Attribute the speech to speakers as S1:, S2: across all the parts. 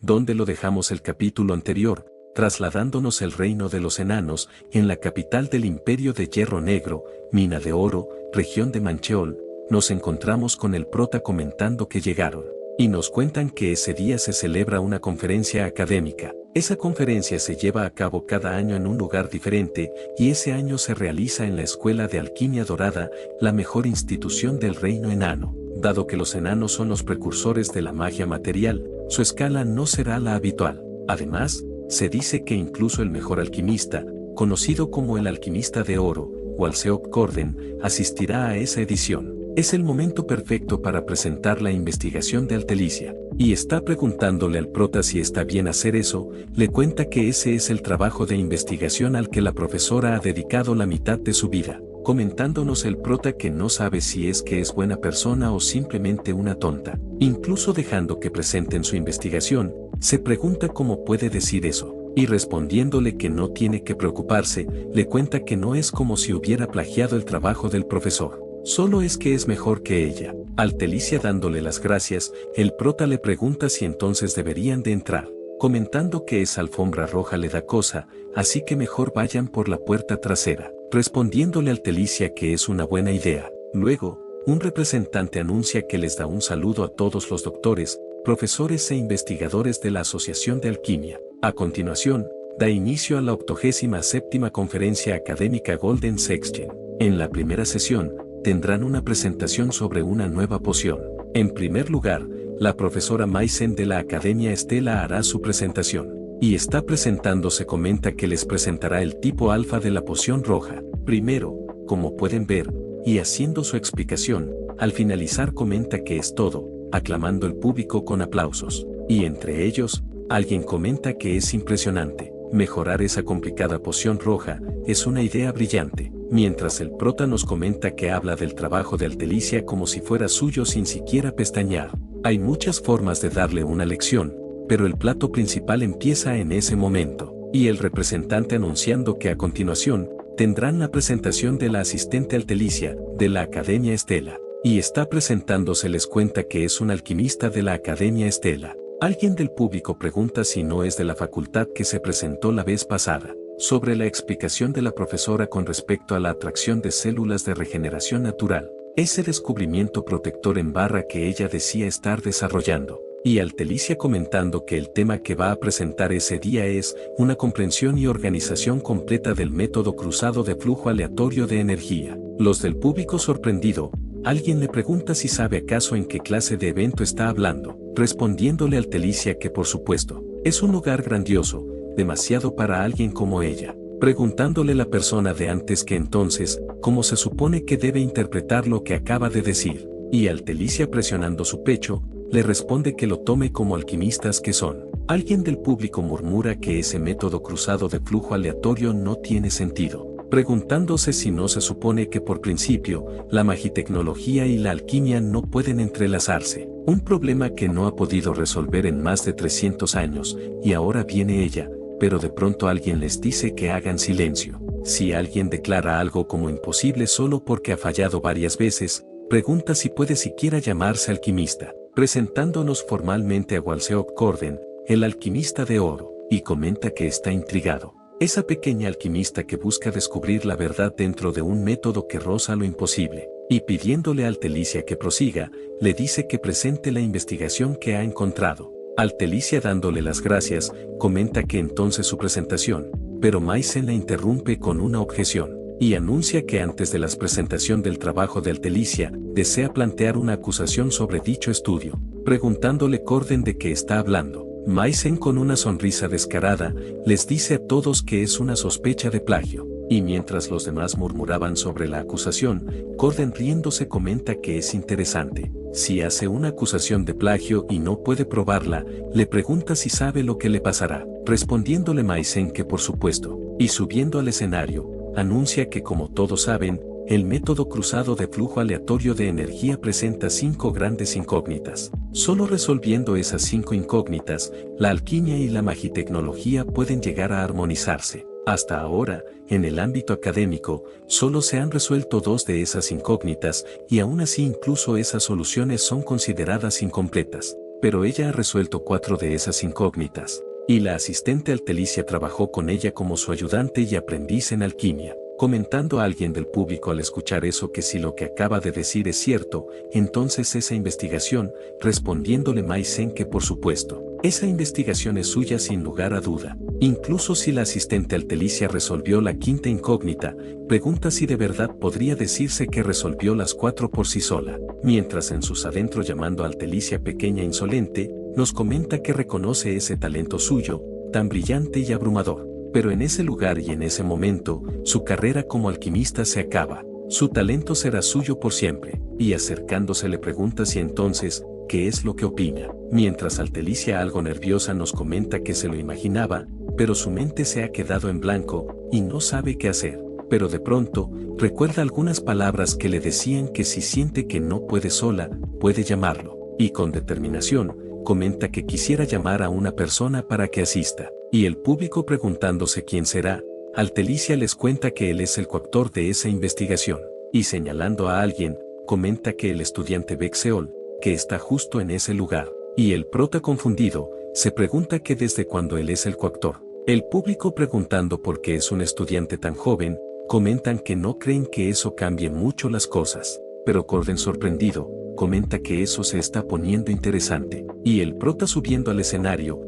S1: donde lo dejamos el capítulo anterior, trasladándonos el reino de los enanos, en la capital del Imperio de Hierro Negro, mina de oro, región de Mancheol, nos encontramos con el prota comentando que llegaron, y nos cuentan que ese día se celebra una conferencia académica. Esa conferencia se lleva a cabo cada año en un lugar diferente, y ese año se realiza en la Escuela de Alquimia Dorada, la mejor institución del reino enano. Dado que los enanos son los precursores de la magia material, su escala no será la habitual. Además, se dice que incluso el mejor alquimista, conocido como el alquimista de oro, Walseok Corden, asistirá a esa edición. Es el momento perfecto para presentar la investigación de Altelicia, y está preguntándole al prota si está bien hacer eso. Le cuenta que ese es el trabajo de investigación al que la profesora ha dedicado la mitad de su vida, comentándonos el prota que no sabe si es que es buena persona o simplemente una tonta. Incluso dejando que presenten su investigación, se pregunta cómo puede decir eso, y respondiéndole que no tiene que preocuparse, le cuenta que no es como si hubiera plagiado el trabajo del profesor. Solo es que es mejor que ella. Altelicia dándole las gracias, el prota le pregunta si entonces deberían de entrar, comentando que esa alfombra roja le da cosa, así que mejor vayan por la puerta trasera, respondiéndole Altelicia que es una buena idea. Luego, un representante anuncia que les da un saludo a todos los doctores, profesores e investigadores de la Asociación de Alquimia. A continuación, da inicio a la 87ª Conferencia Académica Golden Sexgen. En la primera sesión, tendrán una presentación sobre una nueva poción. En primer lugar, la profesora Maisen de la Academia Estela hará su presentación, y está presentándose comenta que les presentará el tipo alfa de la poción roja. Primero, como pueden ver, y haciendo su explicación, al finalizar comenta que es todo, aclamando el público con aplausos, y entre ellos, alguien comenta que es impresionante. Mejorar esa complicada poción roja es una idea brillante, mientras el prota nos comenta que habla del trabajo de Altelicia como si fuera suyo sin siquiera pestañear. Hay muchas formas de darle una lección, pero el plato principal empieza en ese momento, y el representante anunciando que a continuación tendrán la presentación de la asistente Altelicia de la Academia Estela, y está presentándose les cuenta que es un alquimista de la Academia Estela. Alguien del público pregunta si no es de la facultad que se presentó la vez pasada, sobre la explicación de la profesora con respecto a la atracción de células de regeneración natural, ese descubrimiento protector en barra que ella decía estar desarrollando, y Altelicia comentando que el tema que va a presentar ese día es una comprensión y organización completa del método cruzado de flujo aleatorio de energía. Los del público sorprendido, alguien le pregunta si sabe acaso en qué clase de evento está hablando, respondiéndole Altelicia que por supuesto, es un lugar grandioso, demasiado para alguien como ella, preguntándole la persona de antes que entonces, cómo se supone que debe interpretar lo que acaba de decir, y Altelicia presionando su pecho, le responde que lo tome como alquimistas que son. Alguien del público murmura que ese método cruzado de flujo aleatorio no tiene sentido, preguntándose si no se supone que por principio, la magitecnología y la alquimia no pueden entrelazarse, un problema que no ha podido resolver en más de 300 años, y ahora viene ella, pero de pronto alguien les dice que hagan silencio. Si alguien declara algo como imposible solo porque ha fallado varias veces, pregunta si puede siquiera llamarse alquimista, presentándonos formalmente a Walseok Corden, el alquimista de oro, y comenta que está intrigado. Esa pequeña alquimista que busca descubrir la verdad dentro de un método que roza lo imposible, y pidiéndole a Altelicia que prosiga, le dice que presente la investigación que ha encontrado. Altelicia dándole las gracias, comenta que entonces su presentación, pero Maisen la interrumpe con una objeción, y anuncia que antes de la presentación del trabajo de Altelicia, desea plantear una acusación sobre dicho estudio, preguntándole Corden de qué está hablando. Maisen con una sonrisa descarada, les dice a todos que es una sospecha de plagio, y mientras los demás murmuraban sobre la acusación, Corden riéndose comenta que es interesante. Si hace una acusación de plagio y no puede probarla, le pregunta si sabe lo que le pasará, respondiéndole Maisen que por supuesto, y subiendo al escenario, anuncia que como todos saben, el método cruzado de flujo aleatorio de energía presenta 5 grandes incógnitas. Solo resolviendo esas 5 incógnitas, la alquimia y la magitecnología pueden llegar a armonizarse. Hasta ahora, en el ámbito académico, solo se han resuelto 2 de esas incógnitas, y aún así incluso esas soluciones son consideradas incompletas. pero ella ha resuelto 4 de esas incógnitas. Y la asistente Altelicia trabajó con ella como su ayudante y aprendiz en alquimia. Comentando a alguien del público al escuchar eso que si lo que acaba de decir es cierto, entonces esa investigación, respondiéndole Mai Zen que por supuesto, esa investigación es suya sin lugar a duda. Incluso si la asistente Altelicia resolvió la 5ª incógnita, pregunta si de verdad podría decirse que resolvió las 4 por sí sola. Mientras en sus adentros llamando a Altelicia pequeña insolente, nos comenta que reconoce ese talento suyo, tan brillante y abrumador. Pero en ese lugar y en ese momento, su carrera como alquimista se acaba. Su talento será suyo por siempre, y acercándose le pregunta si entonces, ¿qué es lo que opina? Mientras Altelicia algo nerviosa nos comenta que se lo imaginaba, pero su mente se ha quedado en blanco, y no sabe qué hacer. Pero de pronto, recuerda algunas palabras que le decían que si siente que no puede sola, puede llamarlo. Y con determinación, comenta que quisiera llamar a una persona para que asista. Y el público preguntándose quién será, Altelicia les cuenta que él es el coautor de esa investigación. Y señalando a alguien, comenta que el estudiante Bexeol, que está justo en ese lugar. Y el prota confundido, se pregunta que desde cuándo él es el coautor. El público preguntando por qué es un estudiante tan joven, comentan que no creen que eso cambie mucho las cosas. Pero Corden sorprendido, comenta que eso se está poniendo interesante. Y el prota subiendo al escenario,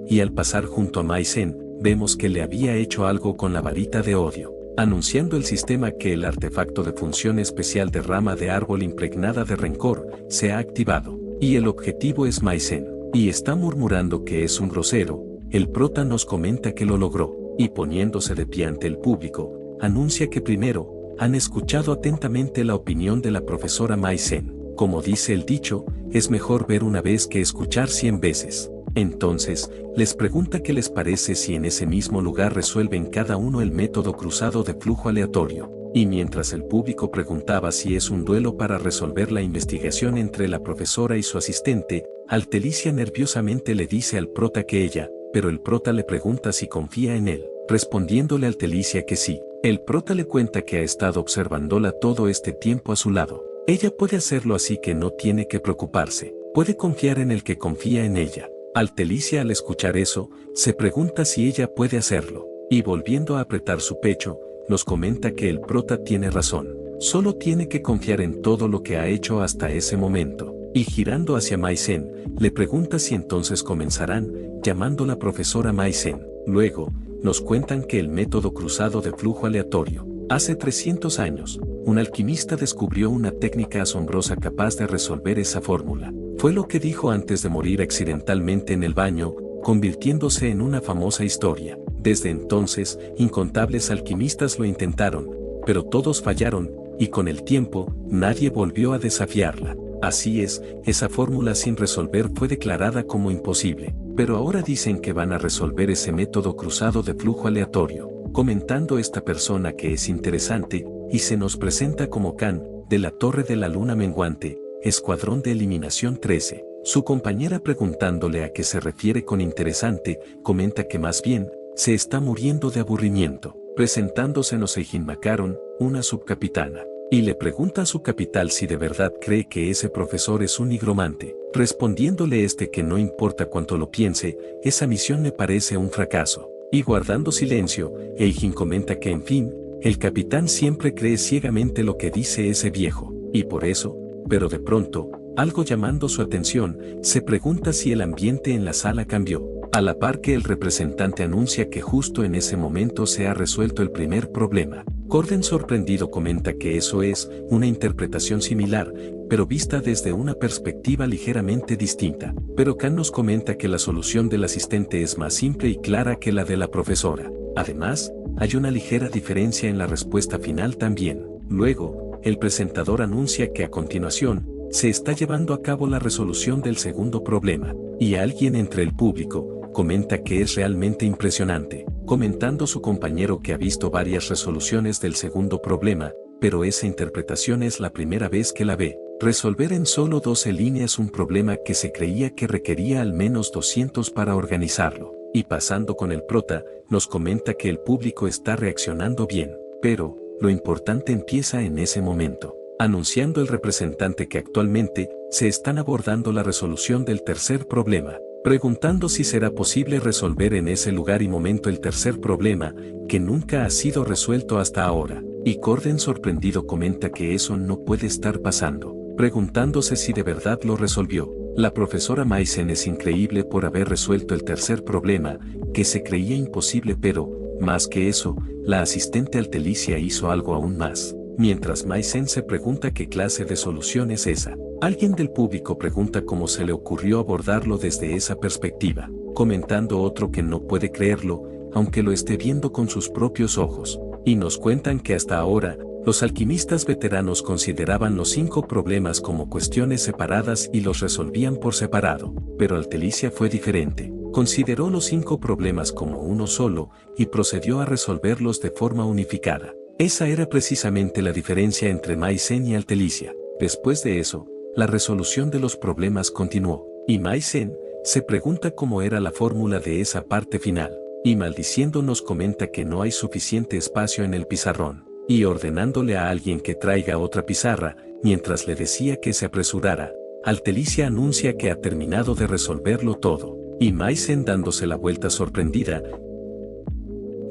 S1: y al pasar junto a Mai Zen, vemos que le había hecho algo con la varita de odio, anunciando el sistema que el artefacto de función especial de rama de árbol impregnada de rencor se ha activado, y el objetivo es Mai Zen, y está murmurando que es un grosero. El prota nos comenta que lo logró, y poniéndose de pie ante el público, anuncia que primero, han escuchado atentamente la opinión de la profesora Mai Zen. Como dice el dicho, es mejor ver una vez que escuchar 100 veces. Entonces, les pregunta qué les parece si en ese mismo lugar resuelven cada uno el método cruzado de flujo aleatorio. Y mientras el público preguntaba si es un duelo para resolver la investigación entre la profesora y su asistente, Altelicia nerviosamente le dice al prota que ella, pero el prota le pregunta si confía en él, respondiéndole Altelicia que sí. El prota le cuenta que ha estado observándola todo este tiempo a su lado. Ella puede hacerlo así que no tiene que preocuparse, puede confiar en el que confía en ella. Altelicia al escuchar eso, se pregunta si ella puede hacerlo, y volviendo a apretar su pecho, nos comenta que el prota tiene razón, solo tiene que confiar en todo lo que ha hecho hasta ese momento, y girando hacia Mai Zen, le pregunta si entonces comenzarán, llamando la profesora Mai Zen. Luego, nos cuentan que el método cruzado de flujo aleatorio, hace 300 años, un alquimista descubrió una técnica asombrosa capaz de resolver esa fórmula. Fue lo que dijo antes de morir accidentalmente en el baño, convirtiéndose en una famosa historia. Desde entonces, incontables alquimistas lo intentaron, pero todos fallaron, y con el tiempo, nadie volvió a desafiarla. Así es, esa fórmula sin resolver fue declarada como imposible, pero ahora dicen que van a resolver ese método cruzado de flujo aleatorio, comentando esta persona que es interesante, y se nos presenta como Khan, de la Torre de la Luna Menguante, Escuadrón de Eliminación 13. Su compañera preguntándole a qué se refiere con interesante, comenta que más bien, se está muriendo de aburrimiento, presentándosenos Eijin Macaron, una subcapitana, y le pregunta a su capital si de verdad cree que ese profesor es un nigromante, respondiéndole este que no importa cuánto lo piense, esa misión le parece un fracaso, y guardando silencio, Eijin comenta que en fin, el capitán siempre cree ciegamente lo que dice ese viejo, y por eso, pero de pronto, algo llamando su atención, se pregunta si el ambiente en la sala cambió, a la par que el representante anuncia que justo en ese momento se ha resuelto el primer problema. Corden sorprendido comenta que eso es una interpretación similar, pero vista desde una perspectiva ligeramente distinta. Pero Khan nos comenta que la solución del asistente es más simple y clara que la de la profesora. Además, hay una ligera diferencia en la respuesta final también. Luego, el presentador anuncia que a continuación, se está llevando a cabo la resolución del segundo problema, y alguien entre el público comenta que es realmente impresionante, comentando su compañero que ha visto varias resoluciones del segundo problema, pero esa interpretación es la primera vez que la ve. Resolver en solo 12 líneas un problema que se creía que requería al menos 200 para organizarlo. Y pasando con el prota, nos comenta que el público está reaccionando bien, pero lo importante empieza en ese momento. anunciando el representante que actualmente se están abordando la resolución del tercer problema, preguntando si será posible resolver en ese lugar y momento el tercer problema, que nunca ha sido resuelto hasta ahora. Y Corden sorprendido comenta que eso no puede estar pasando, preguntándose si de verdad lo resolvió. La profesora Maisen es increíble por haber resuelto el tercer problema, que se creía imposible, pero, más que eso, la asistente Altelicia hizo algo aún más. Mientras Maisen se pregunta qué clase de solución es esa, alguien del público pregunta cómo se le ocurrió abordarlo desde esa perspectiva, comentando otro que no puede creerlo, aunque lo esté viendo con sus propios ojos, y nos cuentan que hasta ahora, los alquimistas veteranos consideraban los 5 problemas como cuestiones separadas y los resolvían por separado, pero Altelicia fue diferente. Consideró los 5 problemas como uno solo y procedió a resolverlos de forma unificada. Esa era precisamente la diferencia entre Maisen y Altelicia. Después de eso, la resolución de los problemas continuó, y Maisen se pregunta cómo era la fórmula de esa parte final, y maldiciendo nos comenta que no hay suficiente espacio en el pizarrón, y ordenándole a alguien que traiga otra pizarra, mientras le decía que se apresurara, Altelicia anuncia que ha terminado de resolverlo todo, y Maisen dándose la vuelta sorprendida.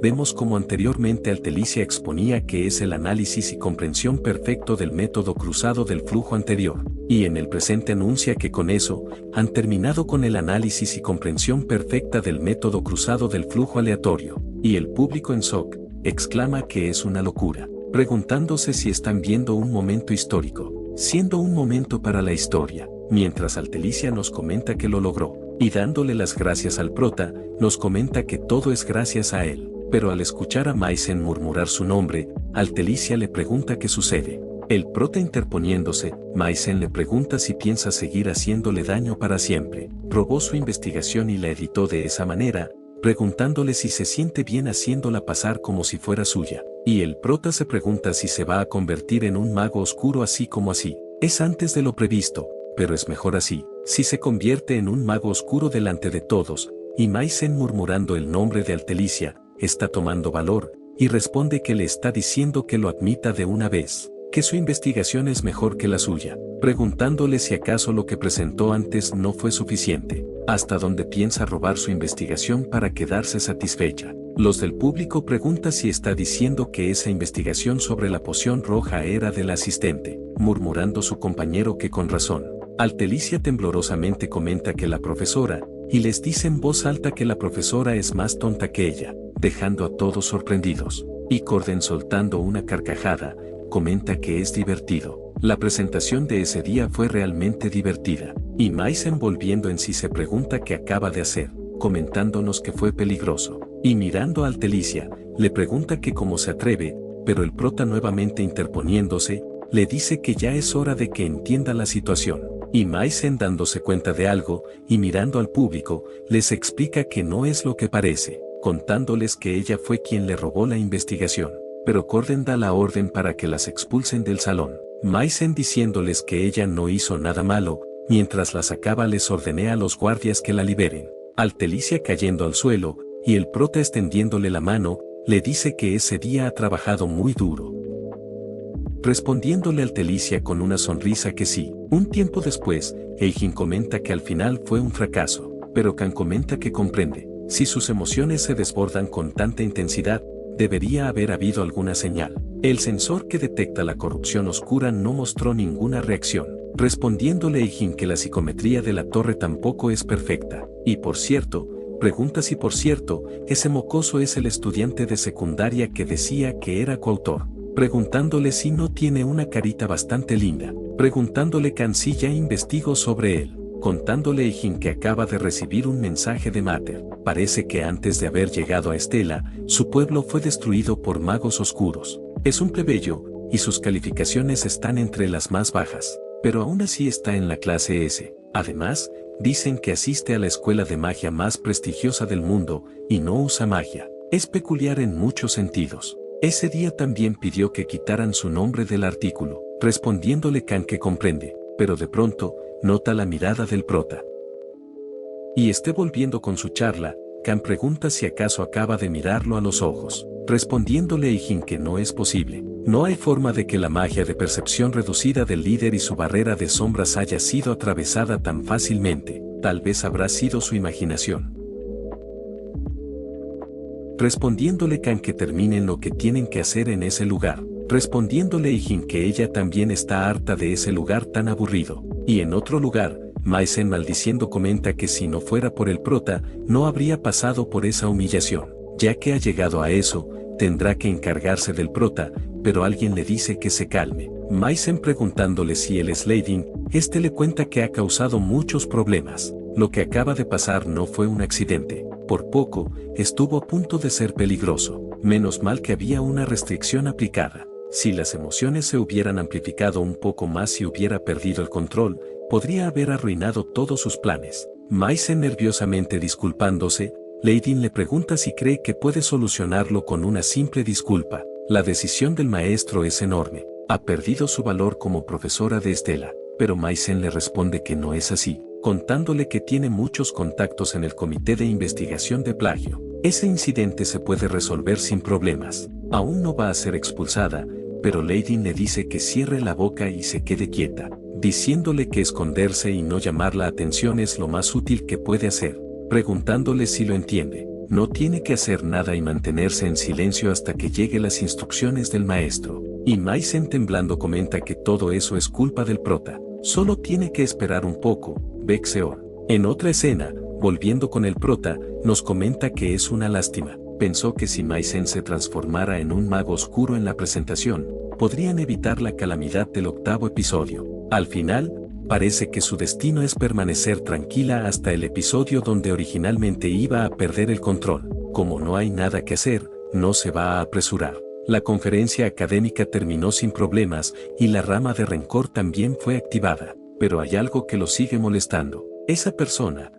S1: Vemos como anteriormente Altelicia exponía que es el análisis y comprensión perfecto del método cruzado del flujo anterior, y en el presente anuncia que con eso, han terminado con el análisis y comprensión perfecta del método cruzado del flujo aleatorio, y el público en shock exclama que es una locura, preguntándose si están viendo un momento histórico, siendo un momento para la historia, mientras Altelicia nos comenta que lo logró, y dándole las gracias al prota, nos comenta que todo es gracias a él. Pero al escuchar a Maisen murmurar su nombre, Altelicia le pregunta qué sucede. El prota interponiéndose, Maisen le pregunta si piensa seguir haciéndole daño para siempre. Robó su investigación y la editó de esa manera, preguntándole si se siente bien haciéndola pasar como si fuera suya. Y el prota se pregunta si se va a convertir en un mago oscuro así como así. Es antes de lo previsto, pero es mejor así. Si se convierte en un mago oscuro delante de todos, y Maisen murmurando el nombre de Altelicia, está tomando valor, y responde que le está diciendo que lo admita de una vez, que su investigación es mejor que la suya, preguntándole si acaso lo que presentó antes no fue suficiente, hasta dónde piensa robar su investigación para quedarse satisfecha. Los del público pregunta si está diciendo que esa investigación sobre la poción roja era del asistente, murmurando su compañero que con razón. Altelicia temblorosamente comenta que la profesora, y les dice en voz alta que la profesora es más tonta que ella, dejando a todos sorprendidos. Y Corden soltando una carcajada, comenta que es divertido. La presentación de ese día fue realmente divertida. Y Maisen volviendo en sí se pregunta qué acaba de hacer, comentándonos que fue peligroso. Y mirando a Altelicia, le pregunta que cómo se atreve, pero el prota nuevamente interponiéndose, le dice que ya es hora de que entienda la situación. Y Maisen dándose cuenta de algo, y mirando al público, les explica que no es lo que parece, contándoles que ella fue quien le robó la investigación. Pero Corden da la orden para que las expulsen del salón. Maisen diciéndoles que ella no hizo nada malo, mientras la sacaba les ordené a los guardias que la liberen. Altelicia cayendo al suelo, y el prota extendiéndole la mano, le dice que ese día ha trabajado muy duro. Respondiéndole Altelicia con una sonrisa que sí. Un tiempo después, Eijin comenta que al final fue un fracaso, pero Kan comenta que comprende. Si sus emociones se desbordan con tanta intensidad, debería haber habido alguna señal. El sensor que detecta la corrupción oscura no mostró ninguna reacción, respondiéndole Eijin que la psicometría de la torre tampoco es perfecta. Y por cierto, pregunta si por cierto, ese mocoso es el estudiante de secundaria que decía que era coautor. Preguntándole si no tiene una carita bastante linda, preguntándole Kan si ya investigó sobre él, contándole Eijin que acaba de recibir un mensaje de Mater. Parece que antes de haber llegado a Estela, su pueblo fue destruido por magos oscuros. Es un plebeyo, y sus calificaciones están entre las más bajas, pero aún así está en la clase S. Además, dicen que asiste a la escuela de magia más prestigiosa del mundo, y no usa magia. Es peculiar en muchos sentidos. Ese día también pidió que quitaran su nombre del artículo, respondiéndole Kan que comprende, pero de pronto, nota la mirada del prota. Y esté volviendo con su charla, Kan pregunta si acaso acaba de mirarlo a los ojos, respondiéndole Eijin que no es posible, No hay forma de que la magia de percepción reducida del líder y su barrera de sombras haya sido atravesada tan fácilmente, tal vez habrá sido su imaginación. Respondiéndole Kan que terminen lo que tienen que hacer en ese lugar. Respondiéndole Ijin que ella también está harta de ese lugar tan aburrido. Y en otro lugar, Maisen maldiciendo comenta que si no fuera por el prota, no habría pasado por esa humillación. Ya que ha llegado a eso, tendrá que encargarse del prota, pero alguien le dice que se calme. Maisen preguntándole si él es Leidin, este le cuenta que ha causado muchos problemas. Lo que acaba de pasar no fue un accidente. Por poco, estuvo a punto de ser peligroso. Menos mal que había una restricción aplicada. Si las emociones se hubieran amplificado un poco más y hubiera perdido el control, podría haber arruinado todos sus planes. Maisen nerviosamente disculpándose, Leidin le pregunta si cree que puede solucionarlo con una simple disculpa. La decisión del maestro es enorme. Ha perdido su valor como profesora de Estela, pero Maisen le responde que no es así, contándole que tiene muchos contactos en el comité de investigación de plagio. Ese incidente se puede resolver sin problemas. Aún no va a ser expulsada, pero Leidin le dice que cierre la boca y se quede quieta, diciéndole que esconderse y no llamar la atención es lo más útil que puede hacer, preguntándole si lo entiende. No tiene que hacer nada y mantenerse en silencio hasta que lleguen las instrucciones del maestro. Y Maisen temblando comenta que todo eso es culpa del prota. Solo tiene que esperar un poco, Vexeor. En otra escena, volviendo con el prota, nos comenta que es una lástima. Pensó que si Maisen se transformara en un mago oscuro en la presentación, podrían evitar la calamidad del octavo episodio. Al final, parece que su destino es permanecer tranquila hasta el episodio donde originalmente iba a perder el control. Como no hay nada que hacer, no se va a apresurar. La conferencia académica terminó sin problemas y la rama de rencor también fue activada. Pero hay algo que lo sigue molestando. Esa persona,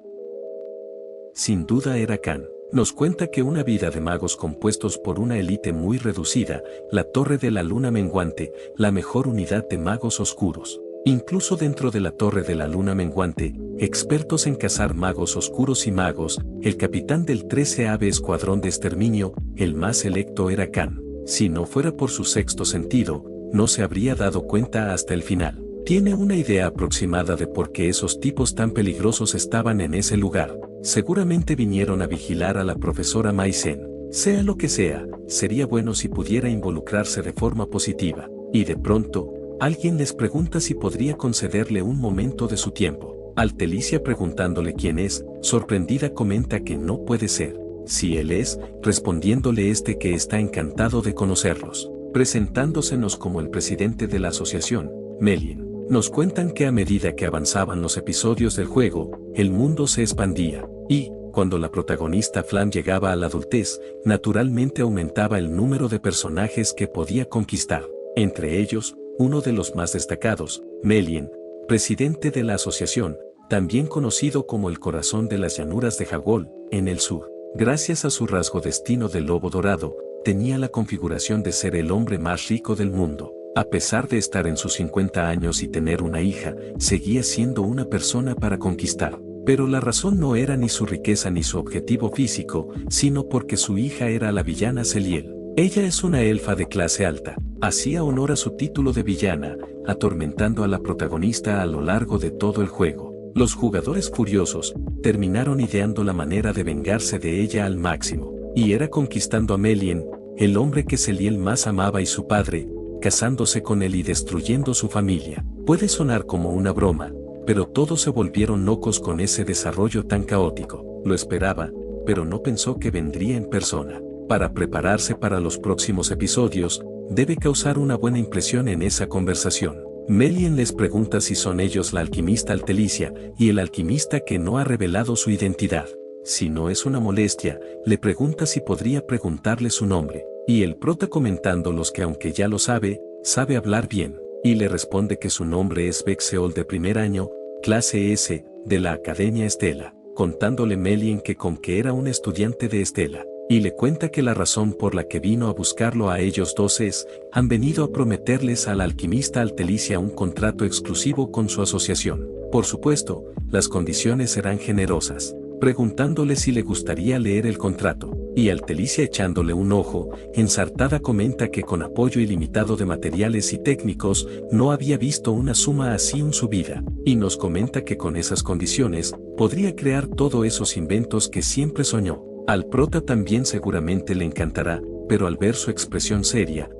S1: sin duda era Kan. Nos cuenta que una vida de magos compuestos por una élite muy reducida, la Torre de la Luna Menguante, la mejor unidad de magos oscuros. Incluso dentro de la Torre de la Luna Menguante, expertos en cazar magos oscuros y magos, el capitán del 13 Ave Escuadrón de Exterminio, el más selecto era Kan. Si no fuera por su sexto sentido, no se habría dado cuenta hasta el final. Tiene una idea aproximada de por qué esos tipos tan peligrosos estaban en ese lugar. Seguramente vinieron a vigilar a la profesora Maisen. Sea lo que sea, sería bueno si pudiera involucrarse de forma positiva. Y de pronto, alguien les pregunta si podría concederle un momento de su tiempo. Altelicia preguntándole quién es, sorprendida comenta que no puede ser. Si él es, respondiéndole que está encantado de conocerlos. Presentándosenos como el presidente de la asociación, Melien. Nos cuentan que a medida que avanzaban los episodios del juego, el mundo se expandía, y, cuando la protagonista Flam llegaba a la adultez, naturalmente aumentaba el número de personajes que podía conquistar. Entre ellos, uno de los más destacados, Melien, presidente de la asociación, también conocido como el corazón de las llanuras de Jagol, en el sur. Gracias a su rasgo destino de lobo dorado, tenía la configuración de ser el hombre más rico del mundo. A pesar de estar en sus 50 años y tener una hija, seguía siendo una persona para conquistar. Pero la razón no era ni su riqueza ni su objetivo físico, sino porque su hija era la villana Celiel. Ella es una elfa de clase alta. Hacía honor a su título de villana, atormentando a la protagonista a lo largo de todo el juego. Los jugadores furiosos terminaron ideando la manera de vengarse de ella al máximo. Y era conquistando a Melien, el hombre que Celiel más amaba y su padre, casándose con él y destruyendo su familia. Puede sonar como una broma, pero todos se volvieron locos con ese desarrollo tan caótico. Lo esperaba, pero no pensó que vendría en persona. Para prepararse para los próximos episodios, debe causar una buena impresión en esa conversación. Melien les pregunta si son ellos la alquimista Altelicia y el alquimista que no ha revelado su identidad. Si no es una molestia, le pregunta si podría preguntarle su nombre. Y el prota comentándolos que aunque ya lo sabe hablar bien, y le responde que su nombre es Vexeol de primer año, clase S, de la Academia Estela, contándole Melien que con que era un estudiante de Estela, y le cuenta que la razón por la que vino a buscarlo a ellos dos han venido a prometerles a la alquimista Altelicia un contrato exclusivo con su asociación. Por supuesto, las condiciones serán generosas. Preguntándole si le gustaría leer el contrato. Y Altelicia echándole un ojo, ensartada comenta que con apoyo ilimitado de materiales y técnicos, no había visto una suma así en su vida. Y nos comenta que con esas condiciones, podría crear todos esos inventos que siempre soñó. Al prota también seguramente le encantará, pero al ver su expresión seria,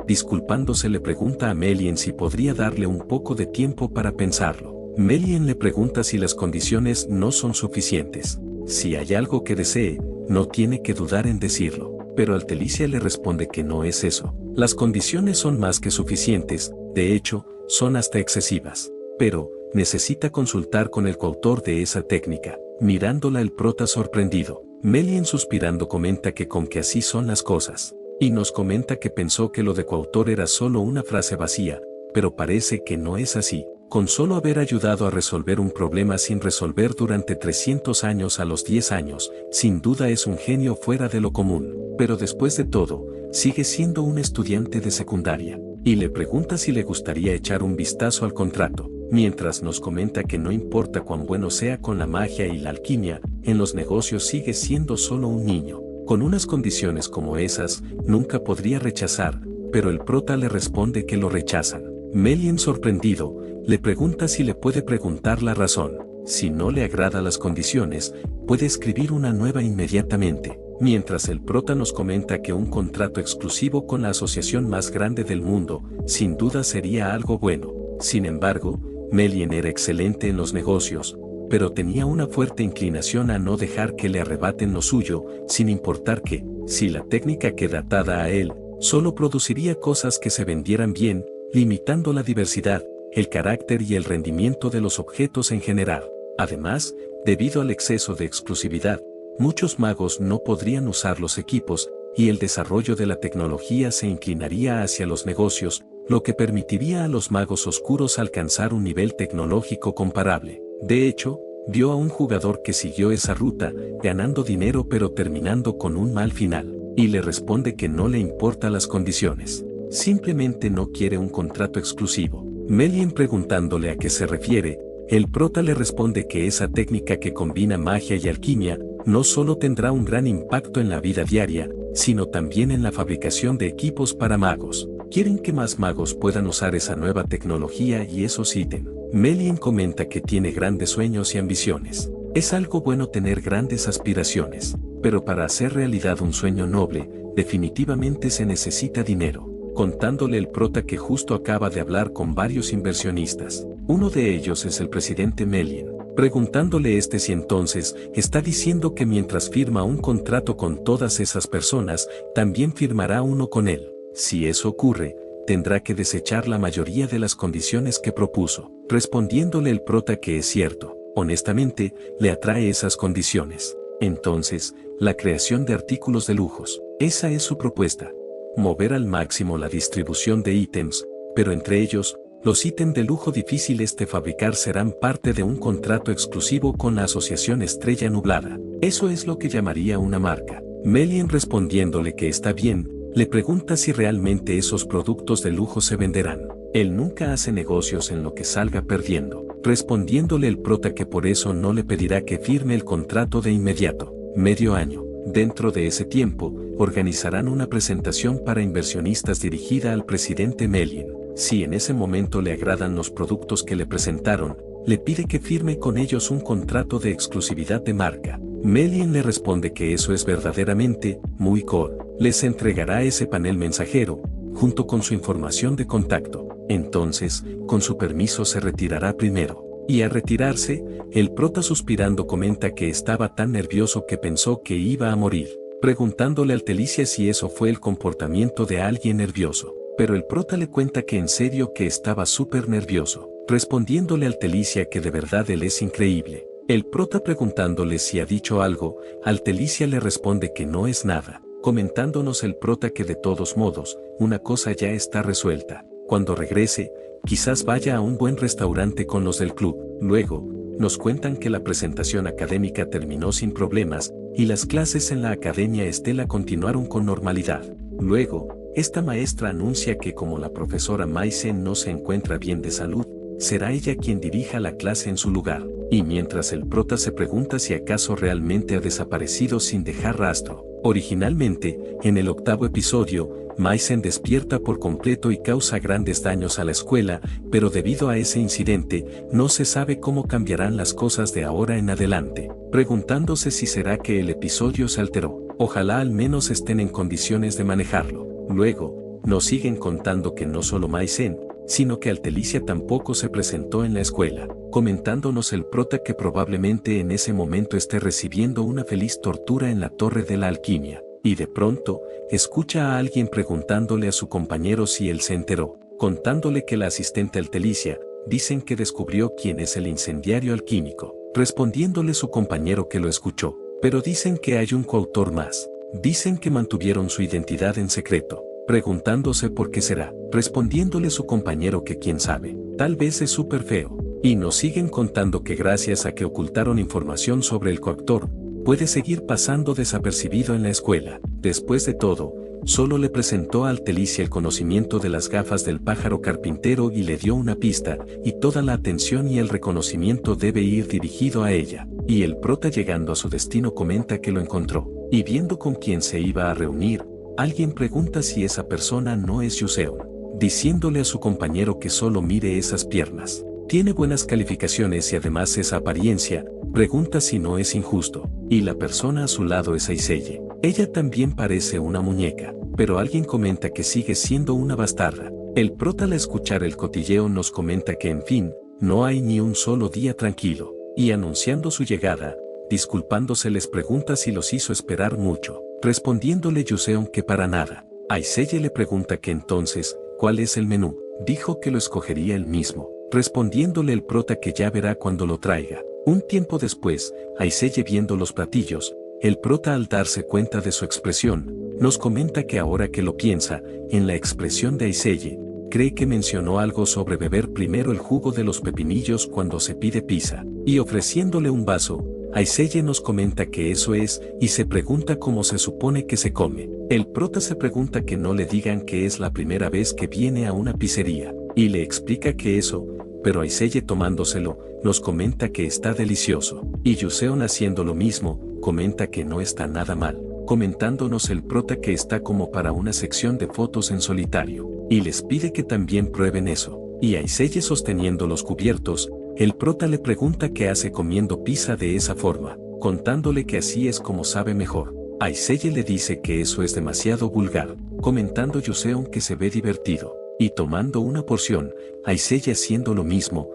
S1: disculpándose le pregunta a Mellien si podría darle un poco de tiempo para pensarlo. Mellien le pregunta si las condiciones no son suficientes. Si hay algo que desee, no tiene que dudar en decirlo. Pero Altelicia le responde que no es eso. Las condiciones son más que suficientes, de hecho, son hasta excesivas. Pero, necesita consultar con el coautor de esa técnica. Mirándola el prota sorprendido. Mellien suspirando comenta que con que así son las cosas. Y nos comenta que pensó que lo de coautor era solo una frase vacía, pero parece que no es así. Con solo haber ayudado a resolver un problema sin resolver durante 300 años a los 10 años, sin duda es un genio fuera de lo común. Pero después de todo, sigue siendo un estudiante de secundaria. Y le pregunta si le gustaría echar un vistazo al contrato, mientras nos comenta que no importa cuán bueno sea con la magia y la alquimia, en los negocios sigue siendo solo un niño. Con unas condiciones como esas, nunca podría rechazar, pero el prota le responde que lo rechazan. Mellien sorprendido, le pregunta si le puede preguntar la razón. Si no le agrada las condiciones, puede escribir una nueva inmediatamente. Mientras el prota nos comenta que un contrato exclusivo con la asociación más grande del mundo, sin duda sería algo bueno. Sin embargo, Mellien era excelente en los negocios, pero tenía una fuerte inclinación a no dejar que le arrebaten lo suyo, sin importar que, si la técnica queda atada a él, solo produciría cosas que se vendieran bien, limitando la diversidad, el carácter y el rendimiento de los objetos en general. Además, debido al exceso de exclusividad, muchos magos no podrían usar los equipos, y el desarrollo de la tecnología se inclinaría hacia los negocios, lo que permitiría a los magos oscuros alcanzar un nivel tecnológico comparable. De hecho, vio a un jugador que siguió esa ruta, ganando dinero pero terminando con un mal final, y le responde que no le importan las condiciones. Simplemente no quiere un contrato exclusivo. Mellien preguntándole a qué se refiere, el prota le responde que esa técnica que combina magia y alquimia, no solo tendrá un gran impacto en la vida diaria, sino también en la fabricación de equipos para magos. Quieren que más magos puedan usar esa nueva tecnología y esos ítems. Mellien comenta que tiene grandes sueños y ambiciones. Es algo bueno tener grandes aspiraciones, pero para hacer realidad un sueño noble, definitivamente se necesita dinero. Contándole el prota que justo acaba de hablar con varios inversionistas. Uno de ellos es el presidente Mellien. Preguntándole si entonces está diciendo que mientras firma un contrato con todas esas personas, también firmará uno con él. Si eso ocurre, tendrá que desechar la mayoría de las condiciones que propuso. Respondiéndole el prota que es cierto, honestamente, le atrae esas condiciones. Entonces, la creación de artículos de lujos. Esa es su propuesta. Mover al máximo la distribución de ítems, pero entre ellos, los ítems de lujo difíciles de fabricar serán parte de un contrato exclusivo con la Asociación Estrella Nublada. Eso es lo que llamaría una marca. Mellien respondiéndole que está bien, le pregunta si realmente esos productos de lujo se venderán. Él nunca hace negocios en lo que salga perdiendo. Respondiéndole el prota que por eso no le pedirá que firme el contrato de inmediato. Medio año. Dentro de ese tiempo, organizarán una presentación para inversionistas dirigida al presidente Mellien. Si en ese momento le agradan los productos que le presentaron, le pide que firme con ellos un contrato de exclusividad de marca. Mellien le responde que eso es verdaderamente muy cool. Les entregará ese panel mensajero, junto con su información de contacto. Entonces, con su permiso se retirará primero. Y al retirarse, el prota suspirando comenta que estaba tan nervioso que pensó que iba a morir, preguntándole a Altelicia si eso fue el comportamiento de alguien nervioso. Pero el prota le cuenta que en serio que estaba súper nervioso, respondiéndole a Altelicia que de verdad él es increíble. El prota preguntándole si ha dicho algo, Altelicia le responde que no es nada, comentándonos el prota que de todos modos, una cosa ya está resuelta. Cuando regrese, quizás vaya a un buen restaurante con los del club. Luego, nos cuentan que la presentación académica terminó sin problemas, y las clases en la Academia Estela continuaron con normalidad. Luego, esta maestra anuncia que como la profesora Maisen no se encuentra bien de salud, será ella quien dirija la clase en su lugar. Y mientras el prota se pregunta si acaso realmente ha desaparecido sin dejar rastro. Originalmente, en el 8º episodio, Maizen despierta por completo y causa grandes daños a la escuela, pero debido a ese incidente, no se sabe cómo cambiarán las cosas de ahora en adelante, preguntándose si será que el episodio se alteró. Ojalá al menos estén en condiciones de manejarlo. Luego, nos siguen contando que no solo Maizen, sino que Altelicia tampoco se presentó en la escuela, comentándonos el prota que probablemente en ese momento esté recibiendo una feliz tortura en la Torre de la Alquimia, y de pronto, escucha a alguien preguntándole a su compañero si él se enteró, contándole que la asistente Altelicia, dicen que descubrió quién es el incendiario alquímico, respondiéndole su compañero que lo escuchó, pero dicen que hay un coautor más, dicen que mantuvieron su identidad en secreto. Preguntándose por qué será, respondiéndole su compañero que quién sabe, tal vez es súper feo, y nos siguen contando que gracias a que ocultaron información sobre el coautor, puede seguir pasando desapercibido en la escuela. Después de todo, solo le presentó a Altelicia el conocimiento de las gafas del pájaro carpintero y le dio una pista, y toda la atención y el reconocimiento debe ir dirigido a ella, y el prota llegando a su destino comenta que lo encontró, y viendo con quién se iba a reunir, alguien pregunta si esa persona no es Yuseon, diciéndole a su compañero que solo mire esas piernas. Tiene buenas calificaciones y además esa apariencia, pregunta si no es injusto, y la persona a su lado es Aiseye. Ella también parece una muñeca, pero alguien comenta que sigue siendo una bastarda. El prota al escuchar el cotilleo nos comenta que en fin, no hay ni un solo día tranquilo, y anunciando su llegada, disculpándose les pregunta si los hizo esperar mucho. Respondiéndole Yuseon que para nada. Aiseye le pregunta que entonces, ¿cuál es el menú? Dijo que lo escogería él mismo, respondiéndole el prota que ya verá cuando lo traiga. Un tiempo después, Aiseye viendo los platillos, el prota al darse cuenta de su expresión, nos comenta que ahora que lo piensa, en la expresión de Aiseye, cree que mencionó algo sobre beber primero el jugo de los pepinillos cuando se pide pizza, y ofreciéndole un vaso, Aiseye nos comenta que eso es, y se pregunta cómo se supone que se come. El prota se pregunta que no le digan que es la primera vez que viene a una pizzería, y le explica que eso, pero Aiseye tomándoselo, nos comenta que está delicioso, y Yuseon haciendo lo mismo, comenta que no está nada mal, comentándonos el prota que está como para una sección de fotos en solitario, y les pide que también prueben eso, y Aiseye sosteniendo los cubiertos, el prota le pregunta qué hace comiendo pizza de esa forma, contándole que así es como sabe mejor. Aiseye le dice que eso es demasiado vulgar, comentando Yuseon que se ve divertido, y tomando una porción, Aiseye haciendo lo mismo.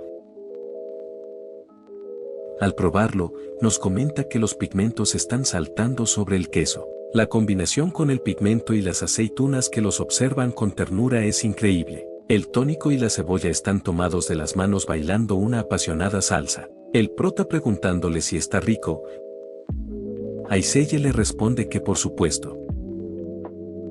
S1: Al probarlo, nos comenta que los pigmentos están saltando sobre el queso. La combinación con el pigmento y las aceitunas que los observan con ternura es increíble. El tónico y la cebolla están tomados de las manos bailando una apasionada salsa. El prota preguntándole si está rico. Aiseye le responde que por supuesto.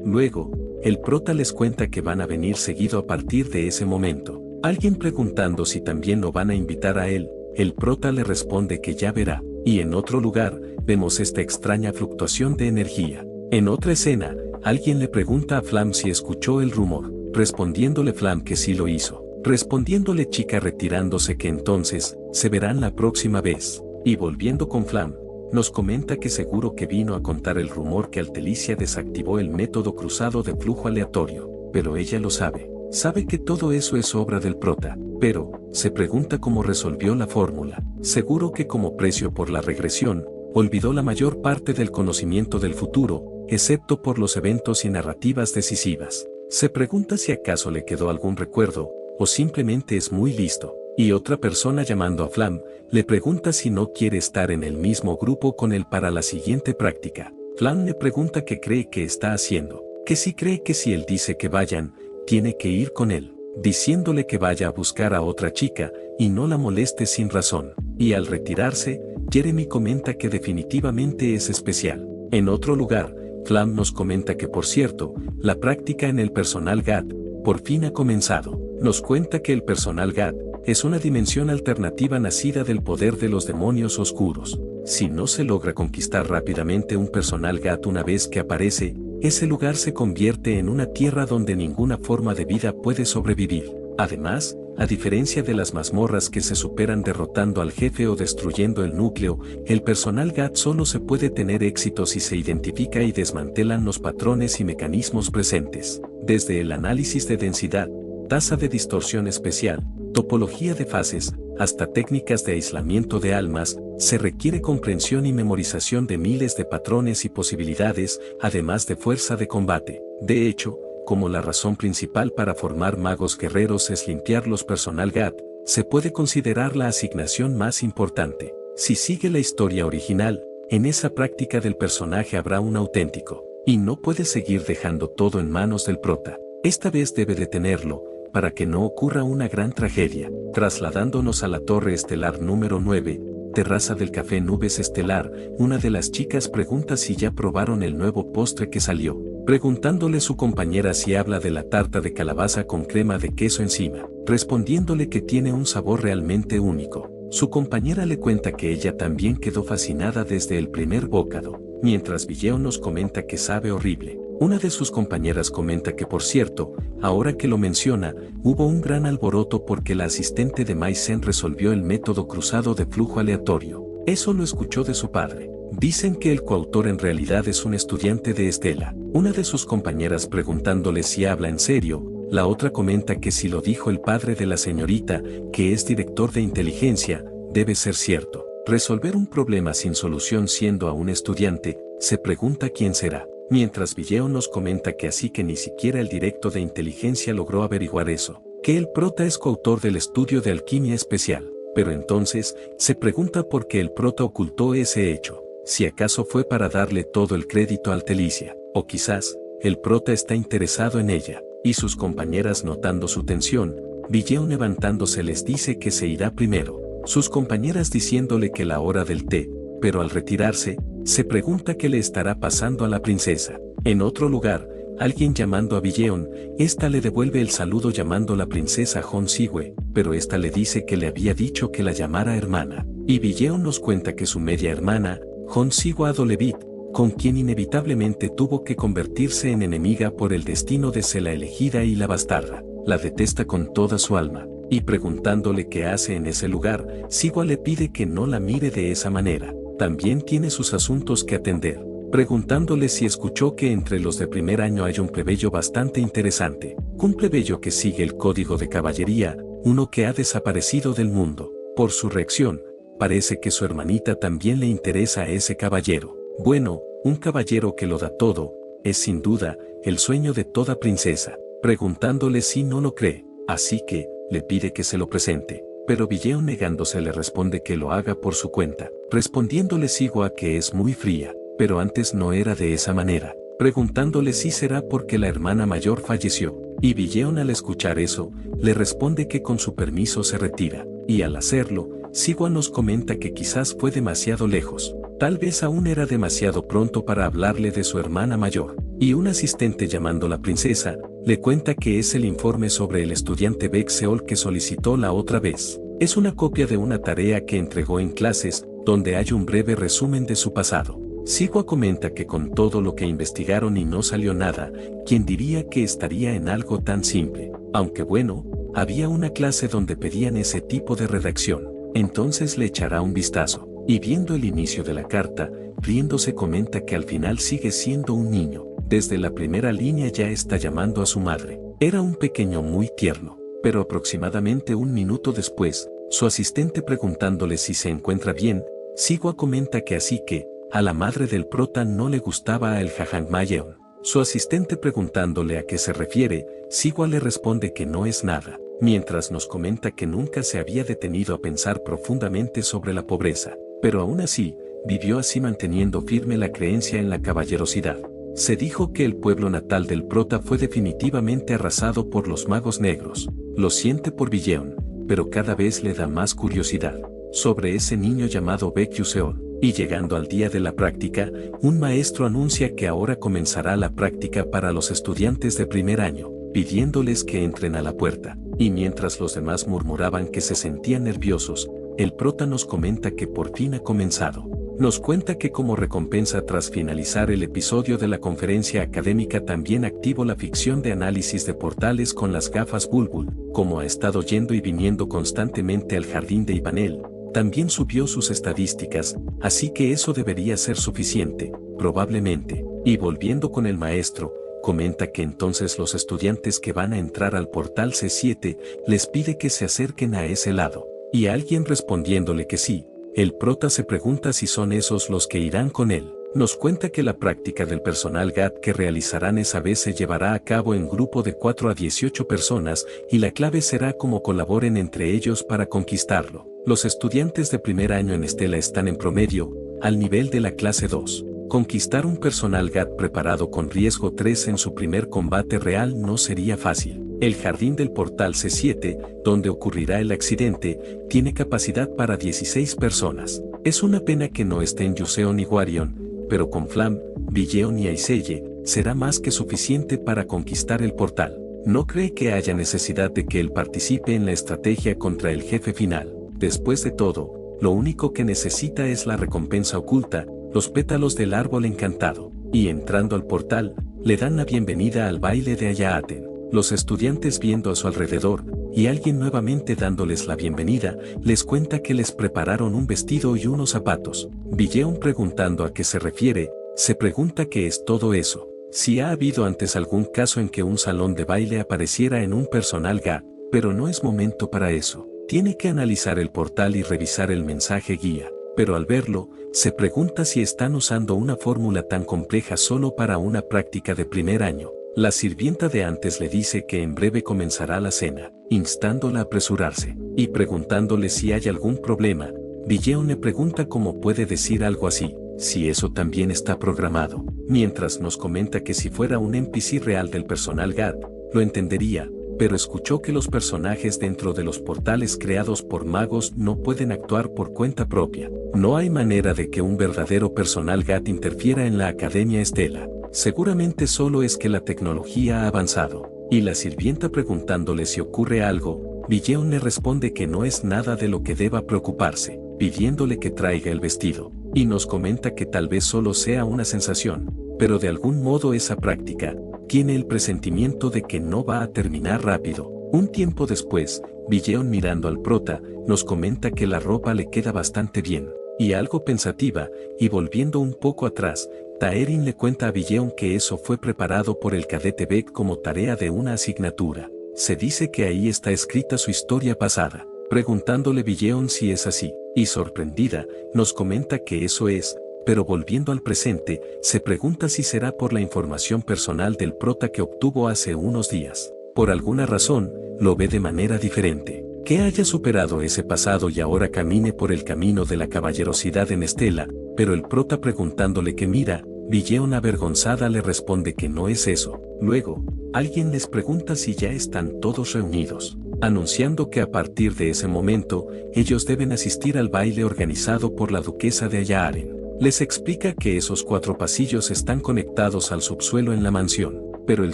S1: Luego, el prota les cuenta que van a venir seguido a partir de ese momento. Alguien preguntando si también lo van a invitar a él, el prota le responde que ya verá. Y en otro lugar, vemos esta extraña fluctuación de energía. En otra escena, alguien le pregunta a Flam si escuchó el rumor, respondiéndole Flam que sí lo hizo, respondiéndole Chica retirándose que entonces, se verán la próxima vez, y volviendo con Flam, nos comenta que seguro que vino a contar el rumor que Altelicia desactivó el método cruzado de flujo aleatorio, pero ella lo sabe, sabe que todo eso es obra del prota, pero, se pregunta cómo resolvió la fórmula, seguro que como precio por la regresión, olvidó la mayor parte del conocimiento del futuro, excepto por los eventos y narrativas decisivas. Se pregunta si acaso le quedó algún recuerdo, o simplemente es muy listo, y otra persona llamando a Flam, le pregunta si no quiere estar en el mismo grupo con él para la siguiente práctica. Flam le pregunta qué cree que está haciendo, que si cree que si él dice que vayan, tiene que ir con él, diciéndole que vaya a buscar a otra chica, y no la moleste sin razón, y al retirarse, Jeremy comenta que definitivamente es especial. En otro lugar, Flam nos comenta que por cierto, la práctica en el personal GAT, por fin ha comenzado. Nos cuenta que el personal GAT, es una dimensión alternativa nacida del poder de los demonios oscuros. Si no se logra conquistar rápidamente un personal GAT una vez que aparece, ese lugar se convierte en una tierra donde ninguna forma de vida puede sobrevivir. Además, A diferencia de las mazmorras que se superan derrotando al jefe o destruyendo el núcleo, el personal GAT solo se puede tener éxito si se identifica y desmantelan los patrones y mecanismos presentes, desde el análisis de densidad, tasa de distorsión especial, topología de fases, hasta técnicas de aislamiento de almas. Se requiere comprensión y memorización de miles de patrones y posibilidades, además de fuerza de combate. De hecho, como la razón principal para formar magos guerreros es limpiar los personal GAT, se puede considerar la asignación más importante. Si sigue la historia original, en esa práctica del personaje habrá un auténtico, y no puede seguir dejando todo en manos del prota. Esta vez debe detenerlo, para que no ocurra una gran tragedia. Trasladándonos a la torre estelar número 9, terraza del café Nubes Estelar, una de las chicas pregunta si ya probaron el nuevo postre que salió, preguntándole su compañera si habla de la tarta de calabaza con crema de queso encima, respondiéndole que tiene un sabor realmente único. Su compañera le cuenta que ella también quedó fascinada desde el primer bocado, mientras Villeo nos comenta que sabe horrible. Una de sus compañeras comenta que, por cierto, ahora que lo menciona, hubo un gran alboroto porque la asistente de Maizen resolvió el método cruzado de flujo aleatorio. Eso lo escuchó de su padre. Dicen que el coautor en realidad es un estudiante de Estela. Una de sus compañeras preguntándole si habla en serio, la otra comenta que si lo dijo el padre de la señorita, que es director de inteligencia, debe ser cierto. Resolver un problema sin solución siendo aún estudiante, se pregunta quién será. Mientras Villeo nos comenta que así que ni siquiera el directo de inteligencia logró averiguar eso, que el prota es coautor del estudio de alquimia especial, pero entonces, se pregunta por qué el prota ocultó ese hecho, si acaso fue para darle todo el crédito a Altelicia, o quizás, el prota está interesado en ella, y sus compañeras notando su tensión, Villeo levantándose les dice que se irá primero, sus compañeras diciéndole que la hora del té, pero al retirarse, se pregunta qué le estará pasando a la princesa. En otro lugar, alguien llamando a Villeon, esta le devuelve el saludo llamando la princesa Hon Sigue, pero esta le dice que le había dicho que la llamara hermana. Y Villeon nos cuenta que su media hermana, Hon Sigue Adolevit, con quien inevitablemente tuvo que convertirse en enemiga por el destino de ser la elegida y la bastarda, la detesta con toda su alma. Y preguntándole qué hace en ese lugar, Sigue le pide que no la mire de esa manera. También tiene sus asuntos que atender, preguntándole si escuchó que entre los de primer año hay un plebeyo bastante interesante, un plebeyo que sigue el código de caballería, uno que ha desaparecido del mundo. Por su reacción, parece que su hermanita también le interesa a ese caballero. Bueno, un caballero que lo da todo, es sin duda, el sueño de toda princesa, preguntándole si no lo cree, así que, le pide que se lo presente. Pero Villeo negándose le responde que lo haga por su cuenta, respondiéndole Sigue que es muy fría, pero antes no era de esa manera, preguntándole si será porque la hermana mayor falleció, y Villeo al escuchar eso, le responde que con su permiso se retira, y al hacerlo, Sigue nos comenta que quizás fue demasiado lejos, tal vez aún era demasiado pronto para hablarle de su hermana mayor, y un asistente llamando la princesa, le cuenta que es el informe sobre el estudiante Bexeol que solicitó la otra vez. Es una copia de una tarea que entregó en clases, donde hay un breve resumen de su pasado. Sigue comenta que con todo lo que investigaron y no salió nada, ¿quién diría que estaría en algo tan simple? Aunque bueno, había una clase donde pedían ese tipo de redacción, entonces le echará un vistazo. Y viendo el inicio de la carta, riéndose comenta que al final sigue siendo un niño. Desde la primera línea ya está llamando a su madre. Era un pequeño muy tierno, pero aproximadamente un minuto después, su asistente preguntándole si se encuentra bien, Sigue comenta que así que, a la madre del prota no le gustaba a el Jajangmayeon. Su asistente preguntándole a qué se refiere, Sigue le responde que no es nada, mientras nos comenta que nunca se había detenido a pensar profundamente sobre la pobreza, pero aún así, vivió así manteniendo firme la creencia en la caballerosidad. Se dijo que el pueblo natal del prota fue definitivamente arrasado por los magos negros. Lo siente por Villeon, pero cada vez le da más curiosidad sobre ese niño llamado Baekhyuseon. Y llegando al día de la práctica, un maestro anuncia que ahora comenzará la práctica para los estudiantes de primer año, pidiéndoles que entren a la puerta. Y mientras los demás murmuraban que se sentían nerviosos, el prota nos comenta que por fin ha comenzado. nos cuenta que como recompensa tras finalizar el episodio de la conferencia académica también activó la ficción de análisis de portales con las gafas Bulbul, como ha estado yendo y viniendo constantemente al jardín de Ivanel, también subió sus estadísticas, así que eso debería ser suficiente, probablemente, y volviendo con el maestro, comenta que entonces los estudiantes que van a entrar al portal C7 les pide que se acerquen a ese lado, y alguien respondiéndole que sí, el prota se pregunta si son esos los que irán con él. Nos cuenta que la práctica del personal GAT que realizarán esa vez se llevará a cabo en grupo de 4 a 18 personas y la clave será cómo colaboren entre ellos para conquistarlo. Los estudiantes de primer año en Estela están en promedio, al nivel de la clase 2. Conquistar un personal GAT preparado con riesgo 3 en su primer combate real no sería fácil. El jardín del portal C7, donde ocurrirá el accidente, tiene capacidad para 16 personas. Es una pena que no estén Yuseon y Warion, pero con Flam, Villeon y Aiseye, será más que suficiente para conquistar el portal. No cree que haya necesidad de que él participe en la estrategia contra el jefe final. Después de todo, lo único que necesita es la recompensa oculta, los pétalos del árbol encantado, y entrando al portal, le dan la bienvenida al baile de Ayaten. Los estudiantes viendo a su alrededor, y alguien nuevamente dándoles la bienvenida, les cuenta que les prepararon un vestido y unos zapatos. Villeon preguntando a qué se refiere, se pregunta qué es todo eso. Si ha habido antes algún caso en que un salón de baile apareciera en un personal GAT, pero no es momento para eso. Tiene que analizar el portal y revisar el mensaje guía, pero al verlo, se pregunta si están usando una fórmula tan compleja solo para una práctica de primer año. La sirvienta de antes le dice que en breve comenzará la cena, instándola a apresurarse, y preguntándole si hay algún problema. Villeon le pregunta cómo puede decir algo así, si eso también está programado, mientras nos comenta que si fuera un NPC real del personal GAT, lo entendería, pero escuchó que los personajes dentro de los portales creados por magos no pueden actuar por cuenta propia. No hay manera de que un verdadero personal GAT interfiera en la Academia Estela. Seguramente solo es que la tecnología ha avanzado. Y la sirvienta preguntándole si ocurre algo, Villeon le responde que no es nada de lo que deba preocuparse, pidiéndole que traiga el vestido. Y nos comenta que tal vez solo sea una sensación, pero de algún modo esa práctica tiene el presentimiento de que no va a terminar rápido. Un tiempo después, Villeon mirando al prota, nos comenta que la ropa le queda bastante bien, y algo pensativa, y volviendo un poco atrás, Taerin le cuenta a Villeon que eso fue preparado por el cadete Beck como tarea de una asignatura. Se dice que ahí está escrita su historia pasada, preguntándole Villeon si es así, y sorprendida, nos comenta que eso es, pero volviendo al presente, se pregunta si será por la información personal del prota que obtuvo hace unos días. Por alguna razón, lo ve de manera diferente. Que haya superado ese pasado y ahora camine por el camino de la caballerosidad en Estela, pero el prota preguntándole qué mira, Villeon avergonzada le responde que no es eso. Luego, alguien les pregunta si ya están todos reunidos, anunciando que a partir de ese momento, ellos deben asistir al baile organizado por la duquesa de Ayaren. Les explica que esos 4 pasillos están conectados al subsuelo en la mansión, pero el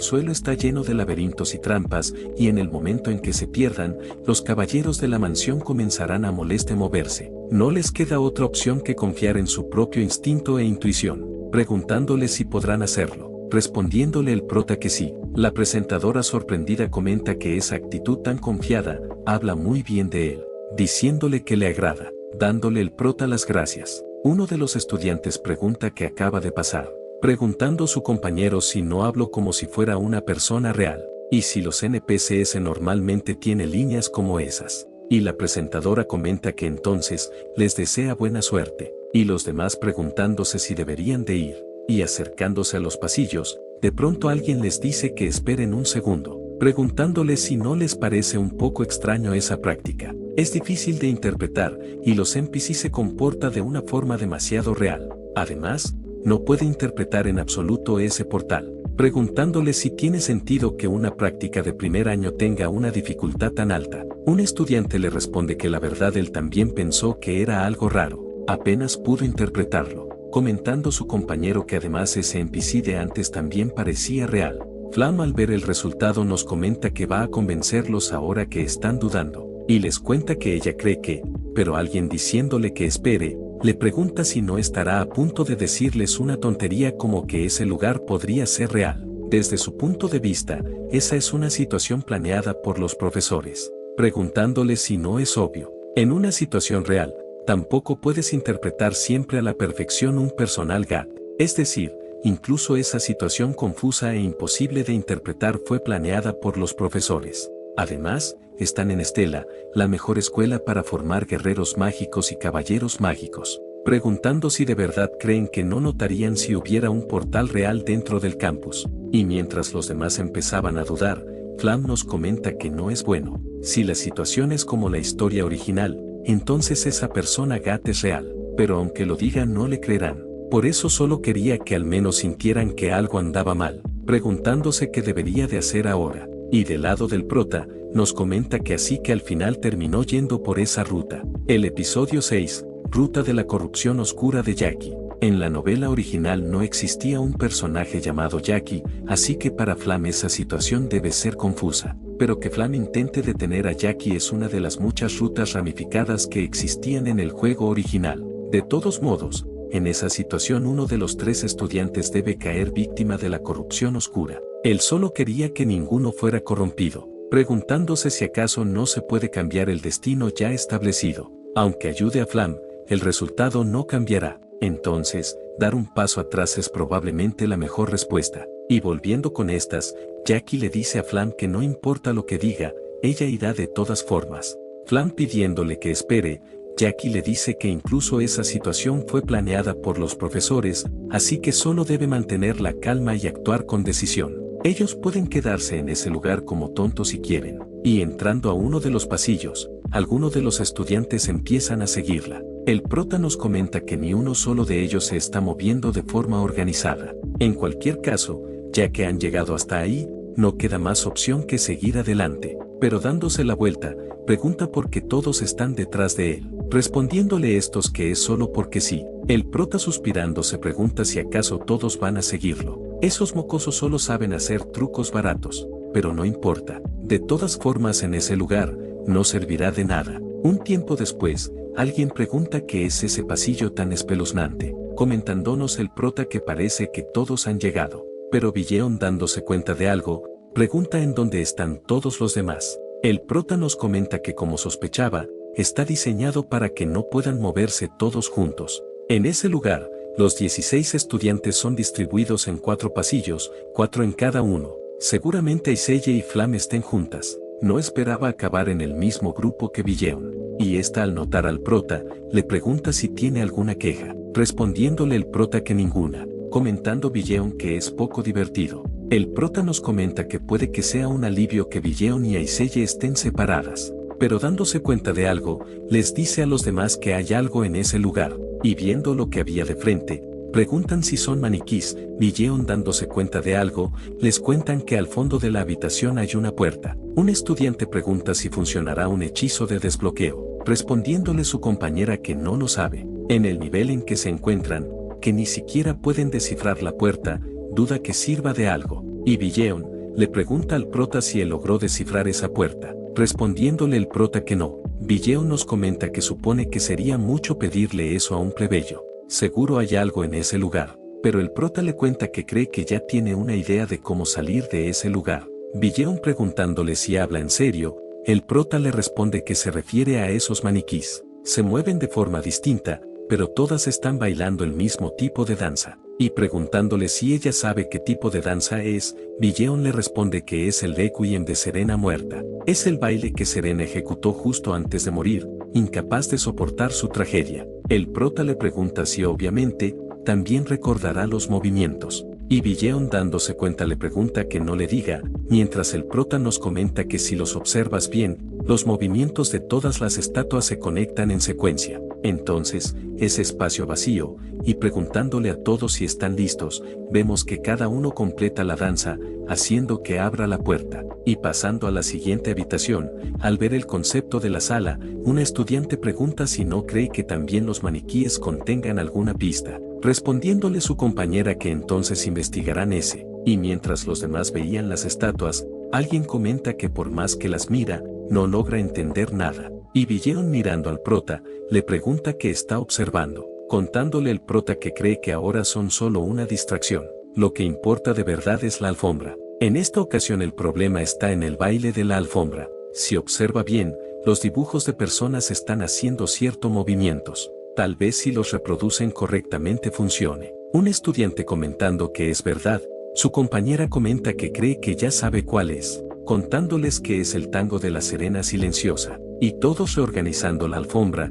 S1: suelo está lleno de laberintos y trampas, y en el momento en que se pierdan, los caballeros de la mansión comenzarán a moverse. No les queda otra opción que confiar en su propio instinto e intuición, preguntándole si podrán hacerlo, respondiéndole el prota que sí. La presentadora sorprendida comenta que esa actitud tan confiada, habla muy bien de él, diciéndole que le agrada, dándole el prota las gracias. Uno de los estudiantes pregunta qué acaba de pasar, preguntando a su compañero si no hablo como si fuera una persona real, y si los NPCs normalmente tienen líneas como esas. Y la presentadora comenta que entonces, les desea buena suerte, y los demás preguntándose si deberían de ir, y acercándose a los pasillos, de pronto alguien les dice que esperen un segundo, preguntándoles si no les parece un poco extraño esa práctica. Es difícil de interpretar, y los NPC se comporta de una forma demasiado real. Además, no puede interpretar en absoluto ese portal, preguntándole si tiene sentido que una práctica de primer año tenga una dificultad tan alta. Un estudiante le responde que la verdad él también pensó que era algo raro, apenas pudo interpretarlo, comentando su compañero que además ese NPC de antes también parecía real. Flam al ver el resultado nos comenta que va a convencerlos ahora que están dudando, y les cuenta que ella cree que, pero alguien diciéndole que espere, le pregunta si no estará a punto de decirles una tontería como que ese lugar podría ser real. Desde su punto de vista, esa es una situación planeada por los profesores, preguntándole si no es obvio. En una situación real, tampoco puedes interpretar siempre a la perfección un personal gag. Es decir, incluso esa situación confusa e imposible de interpretar fue planeada por los profesores. Además, están en Estela, la mejor escuela para formar guerreros mágicos y caballeros mágicos, preguntando si de verdad creen que no notarían si hubiera un portal real dentro del campus. Y mientras los demás empezaban a dudar, Flam nos comenta que no es bueno. Si la situación es como la historia original, entonces esa persona Gat es real, pero aunque lo diga no le creerán. Por eso solo quería que al menos sintieran que algo andaba mal, preguntándose qué debería de hacer ahora. Y del lado del prota, nos comenta que así que al final terminó yendo por esa ruta. El episodio 6, Ruta de la corrupción oscura de Jackie. En la novela original no existía un personaje llamado Jackie, así que para Flam esa situación debe ser confusa. Pero que Flam intente detener a Jackie es una de las muchas rutas ramificadas que existían en el juego original. De todos modos, en esa situación uno de los 3 estudiantes debe caer víctima de la corrupción oscura. Él solo quería que ninguno fuera corrompido, preguntándose si acaso no se puede cambiar el destino ya establecido. Aunque ayude a Flam, el resultado no cambiará. Entonces, dar un paso atrás es probablemente la mejor respuesta. Y volviendo con estas, Jackie le dice a Flam que no importa lo que diga, ella irá de todas formas. Flam pidiéndole que espere, Jackie le dice que incluso esa situación fue planeada por los profesores, así que solo debe mantener la calma y actuar con decisión. Ellos pueden quedarse en ese lugar como tontos si quieren. Y entrando a uno de los pasillos, algunos de los estudiantes empiezan a seguirla. El prota nos comenta que ni uno solo de ellos se está moviendo de forma organizada. En cualquier caso, ya que han llegado hasta ahí, no queda más opción que seguir adelante. Pero dándose la vuelta, pregunta por qué todos están detrás de él, respondiéndole estos que es solo porque sí. El prota suspirando se pregunta si acaso todos van a seguirlo. Esos mocosos solo saben hacer trucos baratos, pero no importa. De todas formas en ese lugar, no servirá de nada. Un tiempo después, alguien pregunta qué es ese pasillo tan espeluznante, comentándonos el prota que parece que todos han llegado. Pero Villeon dándose cuenta de algo, pregunta en dónde están todos los demás. El prota nos comenta que como sospechaba, está diseñado para que no puedan moverse todos juntos. En ese lugar, los 16 estudiantes son distribuidos en 4 pasillos, 4 en cada uno. Seguramente Iselle y Flam estén juntas. No esperaba acabar en el mismo grupo que Villeon. Y esta al notar al prota, le pregunta si tiene alguna queja, respondiéndole el prota que ninguna, comentando Villeon que es poco divertido. El prota nos comenta que puede que sea un alivio que Villeon y Iselle estén separadas. Pero dándose cuenta de algo, les dice a los demás que hay algo en ese lugar, y viendo lo que había de frente, preguntan si son maniquís. Villeon dándose cuenta de algo, les cuentan que al fondo de la habitación hay una puerta. Un estudiante pregunta si funcionará un hechizo de desbloqueo, respondiéndole su compañera que no lo sabe. En el nivel en que se encuentran, que ni siquiera pueden descifrar la puerta, duda que sirva de algo. Y Villeon le pregunta al prota si él logró descifrar esa puerta, respondiéndole el prota que no. Villeon nos comenta que supone que sería mucho pedirle eso a un plebeyo. Seguro hay algo en ese lugar, pero el prota le cuenta que cree que ya tiene una idea de cómo salir de ese lugar. Villeon preguntándole si habla en serio, el prota le responde que se refiere a esos maniquís. Se mueven de forma distinta, pero todas están bailando el mismo tipo de danza. Y preguntándole si ella sabe qué tipo de danza es, Villeon le responde que es el Requiem de Serena muerta. Es el baile que Serena ejecutó justo antes de morir, incapaz de soportar su tragedia. El prota le pregunta si obviamente, también recordará los movimientos. Y Villeon dándose cuenta le pregunta que no le diga, mientras el prota nos comenta que si los observas bien, los movimientos de todas las estatuas se conectan en secuencia. Entonces, ese espacio vacío, y preguntándole a todos si están listos, vemos que cada uno completa la danza, haciendo que abra la puerta. Y pasando a la siguiente habitación, al ver el concepto de la sala, una estudiante pregunta si no cree que también los maniquíes contengan alguna pista, respondiéndole su compañera que entonces investigarán ese. Y mientras los demás veían las estatuas, alguien comenta que por más que las mira, no logra entender nada. Y Villeon mirando al prota, le pregunta qué está observando. contándole el prota que cree que ahora son solo una distracción. Lo que importa de verdad es la alfombra. En esta ocasión el problema está en el baile de la alfombra. Si observa bien, los dibujos de personas están haciendo ciertos movimientos. Tal vez si los reproducen correctamente funcione. Un estudiante comentando que es verdad, su compañera comenta que cree que ya sabe cuál es, contándoles que es el tango de la sirena silenciosa, y todos reorganizando la alfombra.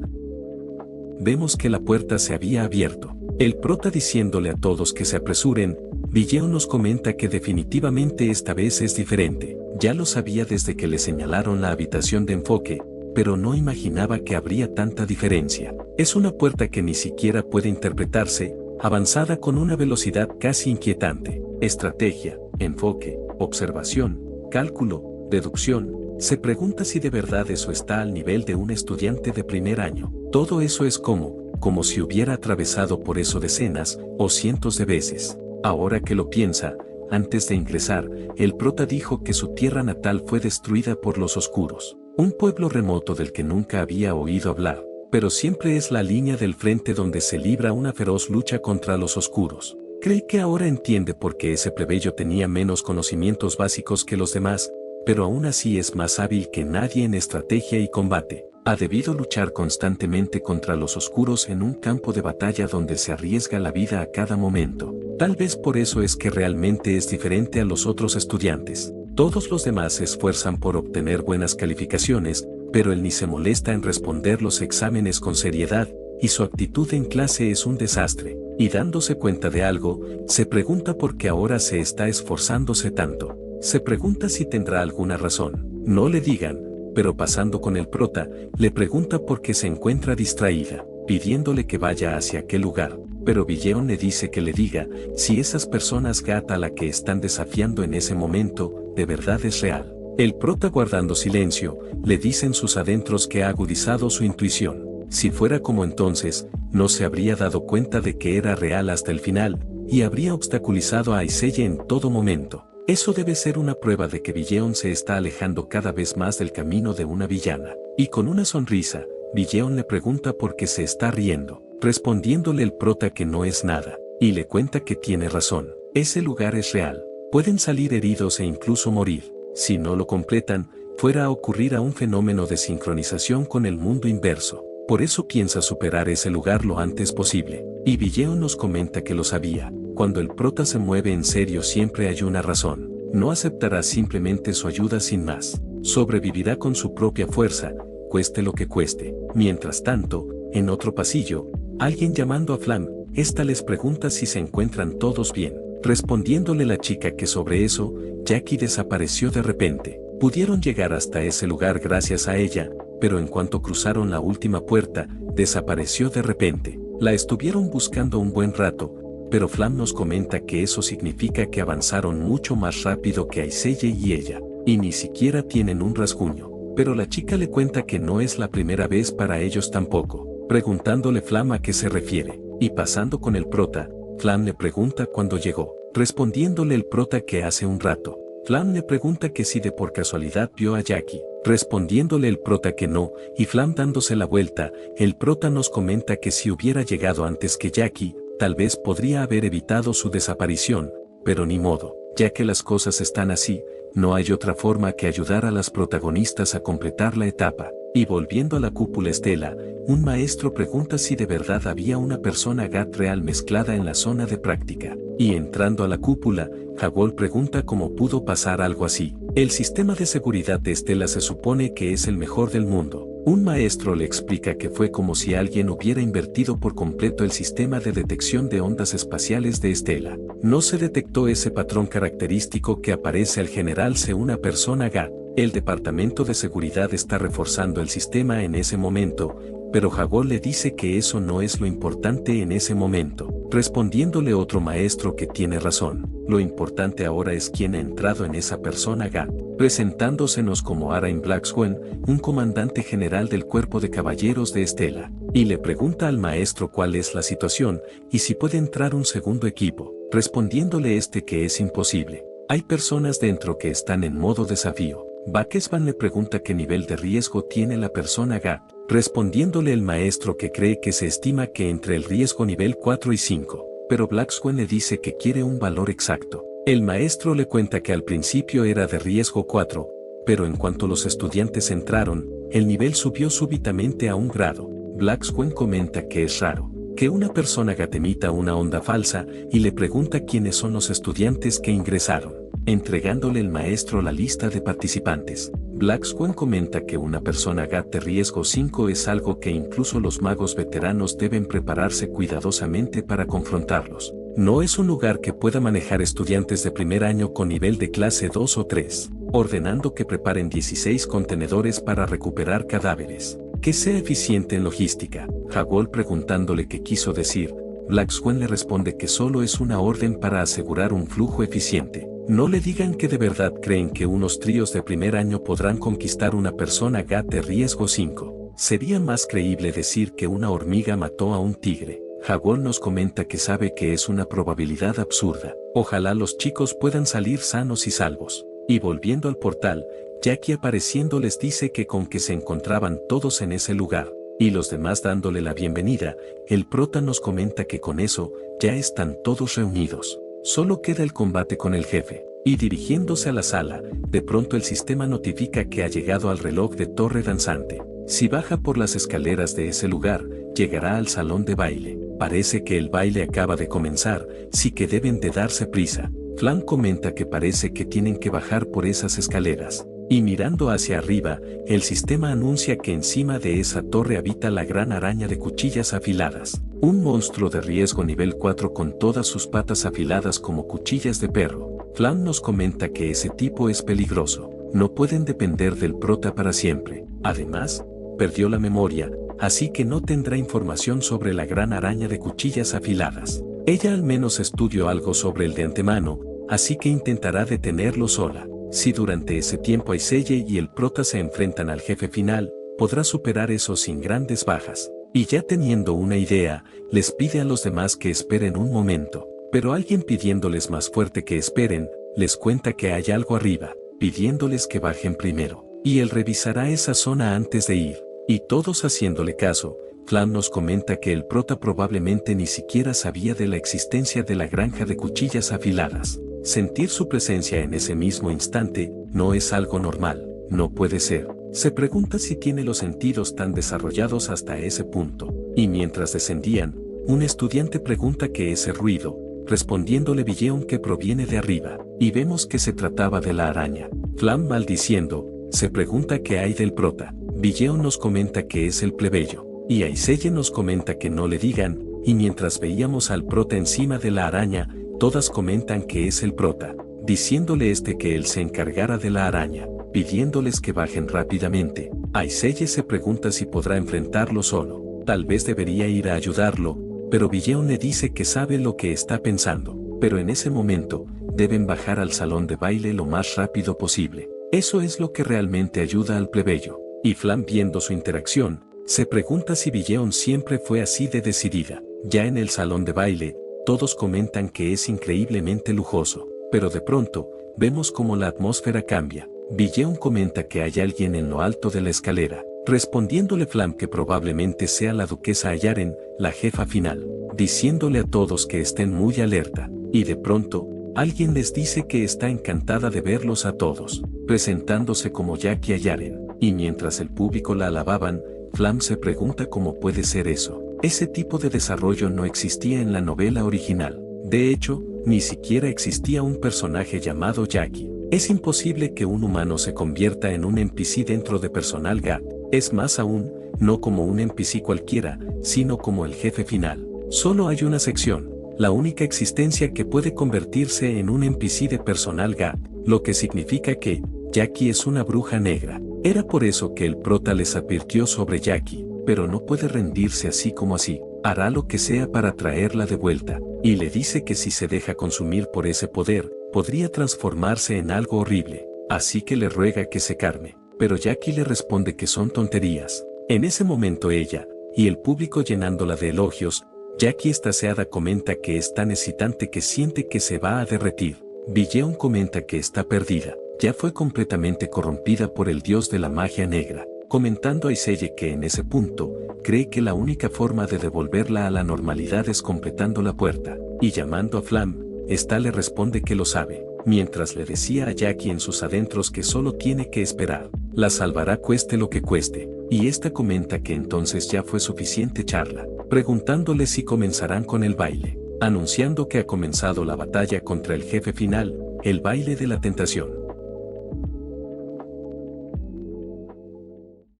S1: Vemos que la puerta se había abierto. El prota diciéndole a todos que se apresuren, Villeo nos comenta que definitivamente esta vez es diferente. Ya lo sabía desde que le señalaron la habitación de enfoque, pero no imaginaba que habría tanta diferencia. Es una puerta que ni siquiera puede interpretarse, avanzada con una velocidad casi inquietante. Estrategia, enfoque, observación, cálculo, deducción. Se pregunta si de verdad eso está al nivel de un estudiante de primer año. Todo eso es como si hubiera atravesado por eso decenas o cientos de veces. Ahora que lo piensa, antes de ingresar, el prota dijo que su tierra natal fue destruida por los oscuros. Un pueblo remoto del que nunca había oído hablar, pero siempre es la línea del frente donde se libra una feroz lucha contra los oscuros. Cree que ahora entiende por qué ese plebeyo tenía menos conocimientos básicos que los demás, pero aún así es más hábil que nadie en estrategia y combate. Ha debido luchar constantemente contra los oscuros en un campo de batalla donde se arriesga la vida a cada momento. Tal vez por eso es que realmente es diferente a los otros estudiantes. Todos los demás se esfuerzan por obtener buenas calificaciones, pero él ni se molesta en responder los exámenes con seriedad, y su actitud en clase es un desastre. Y dándose cuenta de algo, se pregunta por qué ahora se está esforzándose tanto. Se pregunta si tendrá alguna razón. No le digan, pero pasando con el prota, le pregunta por qué se encuentra distraída, pidiéndole que vaya hacia aquel lugar. Pero Villeon le dice que le diga si esas personas gata a la que están desafiando en ese momento, de verdad es real. El prota, guardando silencio, le dice en sus adentros que ha agudizado su intuición. Si fuera como entonces, no se habría dado cuenta de que era real hasta el final, y habría obstaculizado a Aiseye en todo momento. Eso debe ser una prueba de que Villeon se está alejando cada vez más del camino de una villana. Y con una sonrisa, Villeon le pregunta por qué se está riendo, respondiéndole el prota que no es nada, y le cuenta que tiene razón. Ese lugar es real. Pueden salir heridos e incluso morir. Si no lo completan, fuera a ocurrir a un fenómeno de sincronización con el mundo inverso. Por eso piensa superar ese lugar lo antes posible. Y Villeon nos comenta que lo sabía. Cuando el prota se mueve en serio siempre hay una razón. No aceptará simplemente su ayuda sin más. Sobrevivirá con su propia fuerza, cueste lo que cueste. Mientras tanto, en otro pasillo, alguien llamando a Flam, esta les pregunta si se encuentran todos bien. Respondiéndole la chica que sobre eso, Jackie desapareció de repente. Pudieron llegar hasta ese lugar gracias a ella, pero en cuanto cruzaron la última puerta, desapareció de repente. La estuvieron buscando un buen rato, pero Flam nos comenta que eso significa que avanzaron mucho más rápido que Aiseye y ella, y ni siquiera tienen un rasguño. Pero la chica le cuenta que no es la primera vez para ellos tampoco, preguntándole Flam a qué se refiere, y pasando con el prota, Flam le pregunta cuándo llegó, respondiéndole el prota que hace un rato. Flam le pregunta que si de por casualidad vio a Jackie, respondiéndole el prota que no, y Flam dándose la vuelta, el prota nos comenta que si hubiera llegado antes que Jackie, tal vez podría haber evitado su desaparición, pero ni modo, ya que las cosas están así, no hay otra forma que ayudar a las protagonistas a completar la etapa. Y volviendo a la cúpula Estela, un maestro pregunta si de verdad había una persona GAT real mezclada en la zona de práctica. Y entrando a la cúpula, Hagol pregunta cómo pudo pasar algo así. El sistema de seguridad de Estela se supone que es el mejor del mundo. Un maestro le explica que fue como si alguien hubiera invertido por completo el sistema de detección de ondas espaciales de Estela. No se detectó ese patrón característico que aparece al generarse una persona GAT. El departamento de seguridad está reforzando el sistema en ese momento, pero Hagol le dice que eso no es lo importante en ese momento, respondiéndole otro maestro que tiene razón. Lo importante ahora es quién ha entrado en esa persona GAT, presentándosenos como Arain Blackswan, un comandante general del cuerpo de caballeros de Estela, y le pregunta al maestro cuál es la situación y si puede entrar un segundo equipo, respondiéndole este que es imposible. Hay personas dentro que están en modo desafío. Buckesban le pregunta qué nivel de riesgo tiene la persona GAT, respondiéndole el maestro que cree que se estima que entre el riesgo nivel 4 y 5, pero Blackswan le dice que quiere un valor exacto. El maestro le cuenta que al principio era de riesgo 4, pero en cuanto los estudiantes entraron, el nivel subió súbitamente a un grado. Blackswan comenta que es raro que una persona GAT emita una onda falsa y le pregunta quiénes son los estudiantes que ingresaron, entregándole el maestro la lista de participantes. Blackswan comenta que una persona GAT de riesgo 5 es algo que incluso los magos veteranos deben prepararse cuidadosamente para confrontarlos. No es un lugar que pueda manejar estudiantes de primer año con nivel de clase 2 o 3, ordenando que preparen 16 contenedores para recuperar cadáveres. Que sea eficiente en logística. Hagol preguntándole qué quiso decir, Blackswan le responde que solo es una orden para asegurar un flujo eficiente. No le digan que de verdad creen que unos tríos de primer año podrán conquistar una persona GAT de riesgo 5. Sería más creíble decir que una hormiga mató a un tigre. Hagol nos comenta que sabe que es una probabilidad absurda. Ojalá los chicos puedan salir sanos y salvos. Y volviendo al portal, Jackie apareciendo les dice que con que se encontraban todos en ese lugar, y los demás dándole la bienvenida, el prota nos comenta que con eso, ya están todos reunidos. Solo queda el combate con el jefe, y dirigiéndose a la sala, de pronto el sistema notifica que ha llegado al reloj de Torre Danzante. Si baja por las escaleras de ese lugar, llegará al salón de baile. Parece que el baile acaba de comenzar, sí que deben de darse prisa. Flan comenta que parece que tienen que bajar por esas escaleras. Y mirando hacia arriba, el sistema anuncia que encima de esa torre habita la gran araña de cuchillas afiladas. Un monstruo de riesgo nivel 4 con todas sus patas afiladas como cuchillas de perro. Flan nos comenta que ese tipo es peligroso. No pueden depender del prota para siempre. Además, perdió la memoria, así que no tendrá información sobre la gran araña de cuchillas afiladas. Ella al menos estudió algo sobre el de antemano, así que intentará detenerlo sola. Si durante ese tiempo Aiselle y el prota se enfrentan al jefe final, podrá superar eso sin grandes bajas. Y ya teniendo una idea, les pide a los demás que esperen un momento. Pero alguien pidiéndoles más fuerte que esperen, les cuenta que hay algo arriba, pidiéndoles que bajen primero. Y él revisará esa zona antes de ir. Y todos haciéndole caso, Flam nos comenta que el prota probablemente ni siquiera sabía de la existencia de la granja de cuchillas afiladas. Sentir su presencia en ese mismo instante no es algo normal, no puede ser. Se pregunta si tiene los sentidos tan desarrollados hasta ese punto. Y mientras descendían, un estudiante pregunta qué es ese ruido, respondiéndole Villeon que proviene de arriba, y vemos que se trataba de la araña. Flam maldiciendo, se pregunta qué hay del prota. Villeon nos comenta que es el plebeyo, y Aiselle nos comenta que no le digan, y mientras veíamos al prota encima de la araña, todas comentan que es el prota, diciéndole que él se encargara de la araña, pidiéndoles que bajen rápidamente. Aiselle se pregunta si podrá enfrentarlo solo, tal vez debería ir a ayudarlo, pero Villeon le dice que sabe lo que está pensando, pero en ese momento, deben bajar al salón de baile lo más rápido posible. Eso es lo que realmente ayuda al plebeyo. Y Flam viendo su interacción, se pregunta si Villeon siempre fue así de decidida. Ya en el salón de baile, todos comentan que es increíblemente lujoso, pero de pronto, vemos como la atmósfera cambia. Villeon comenta que hay alguien en lo alto de la escalera, respondiéndole Flam que probablemente sea la duquesa Ayaren, la jefa final, diciéndole a todos que estén muy alerta, y de pronto, alguien les dice que está encantada de verlos a todos, presentándose como Jackie Ayaren, y mientras el público la alababan, Flam se pregunta cómo puede ser eso. Ese tipo de desarrollo no existía en la novela original. De hecho, ni siquiera existía un personaje llamado Jackie. Es imposible que un humano se convierta en un NPC dentro de Personal GAT. Es más aún, no como un NPC cualquiera, sino como el jefe final. Solo hay una sección, la única existencia que puede convertirse en un NPC de Personal GAT, lo que significa que Jackie es una bruja negra. Era por eso que el prota les advirtió sobre Jackie, pero no puede rendirse así como así. Hará lo que sea para traerla de vuelta, y le dice que si se deja consumir por ese poder, podría transformarse en algo horrible, así que le ruega que se calme, pero Jackie le responde que son tonterías. En ese momento ella, y el público llenándola de elogios, Jackie extasiada comenta que es tan excitante que siente que se va a derretir. Villeon comenta que está perdida, ya fue completamente corrompida por el dios de la magia negra, comentando a Iselle que en ese punto, cree que la única forma de devolverla a la normalidad es completando la puerta, y llamando a Flam, esta le responde que lo sabe, mientras le decía a Jackie en sus adentros que solo tiene que esperar, la salvará cueste lo que cueste, y esta comenta que entonces ya fue suficiente charla, preguntándole si comenzarán con el baile, anunciando que ha comenzado la batalla contra el jefe final, el baile de la tentación.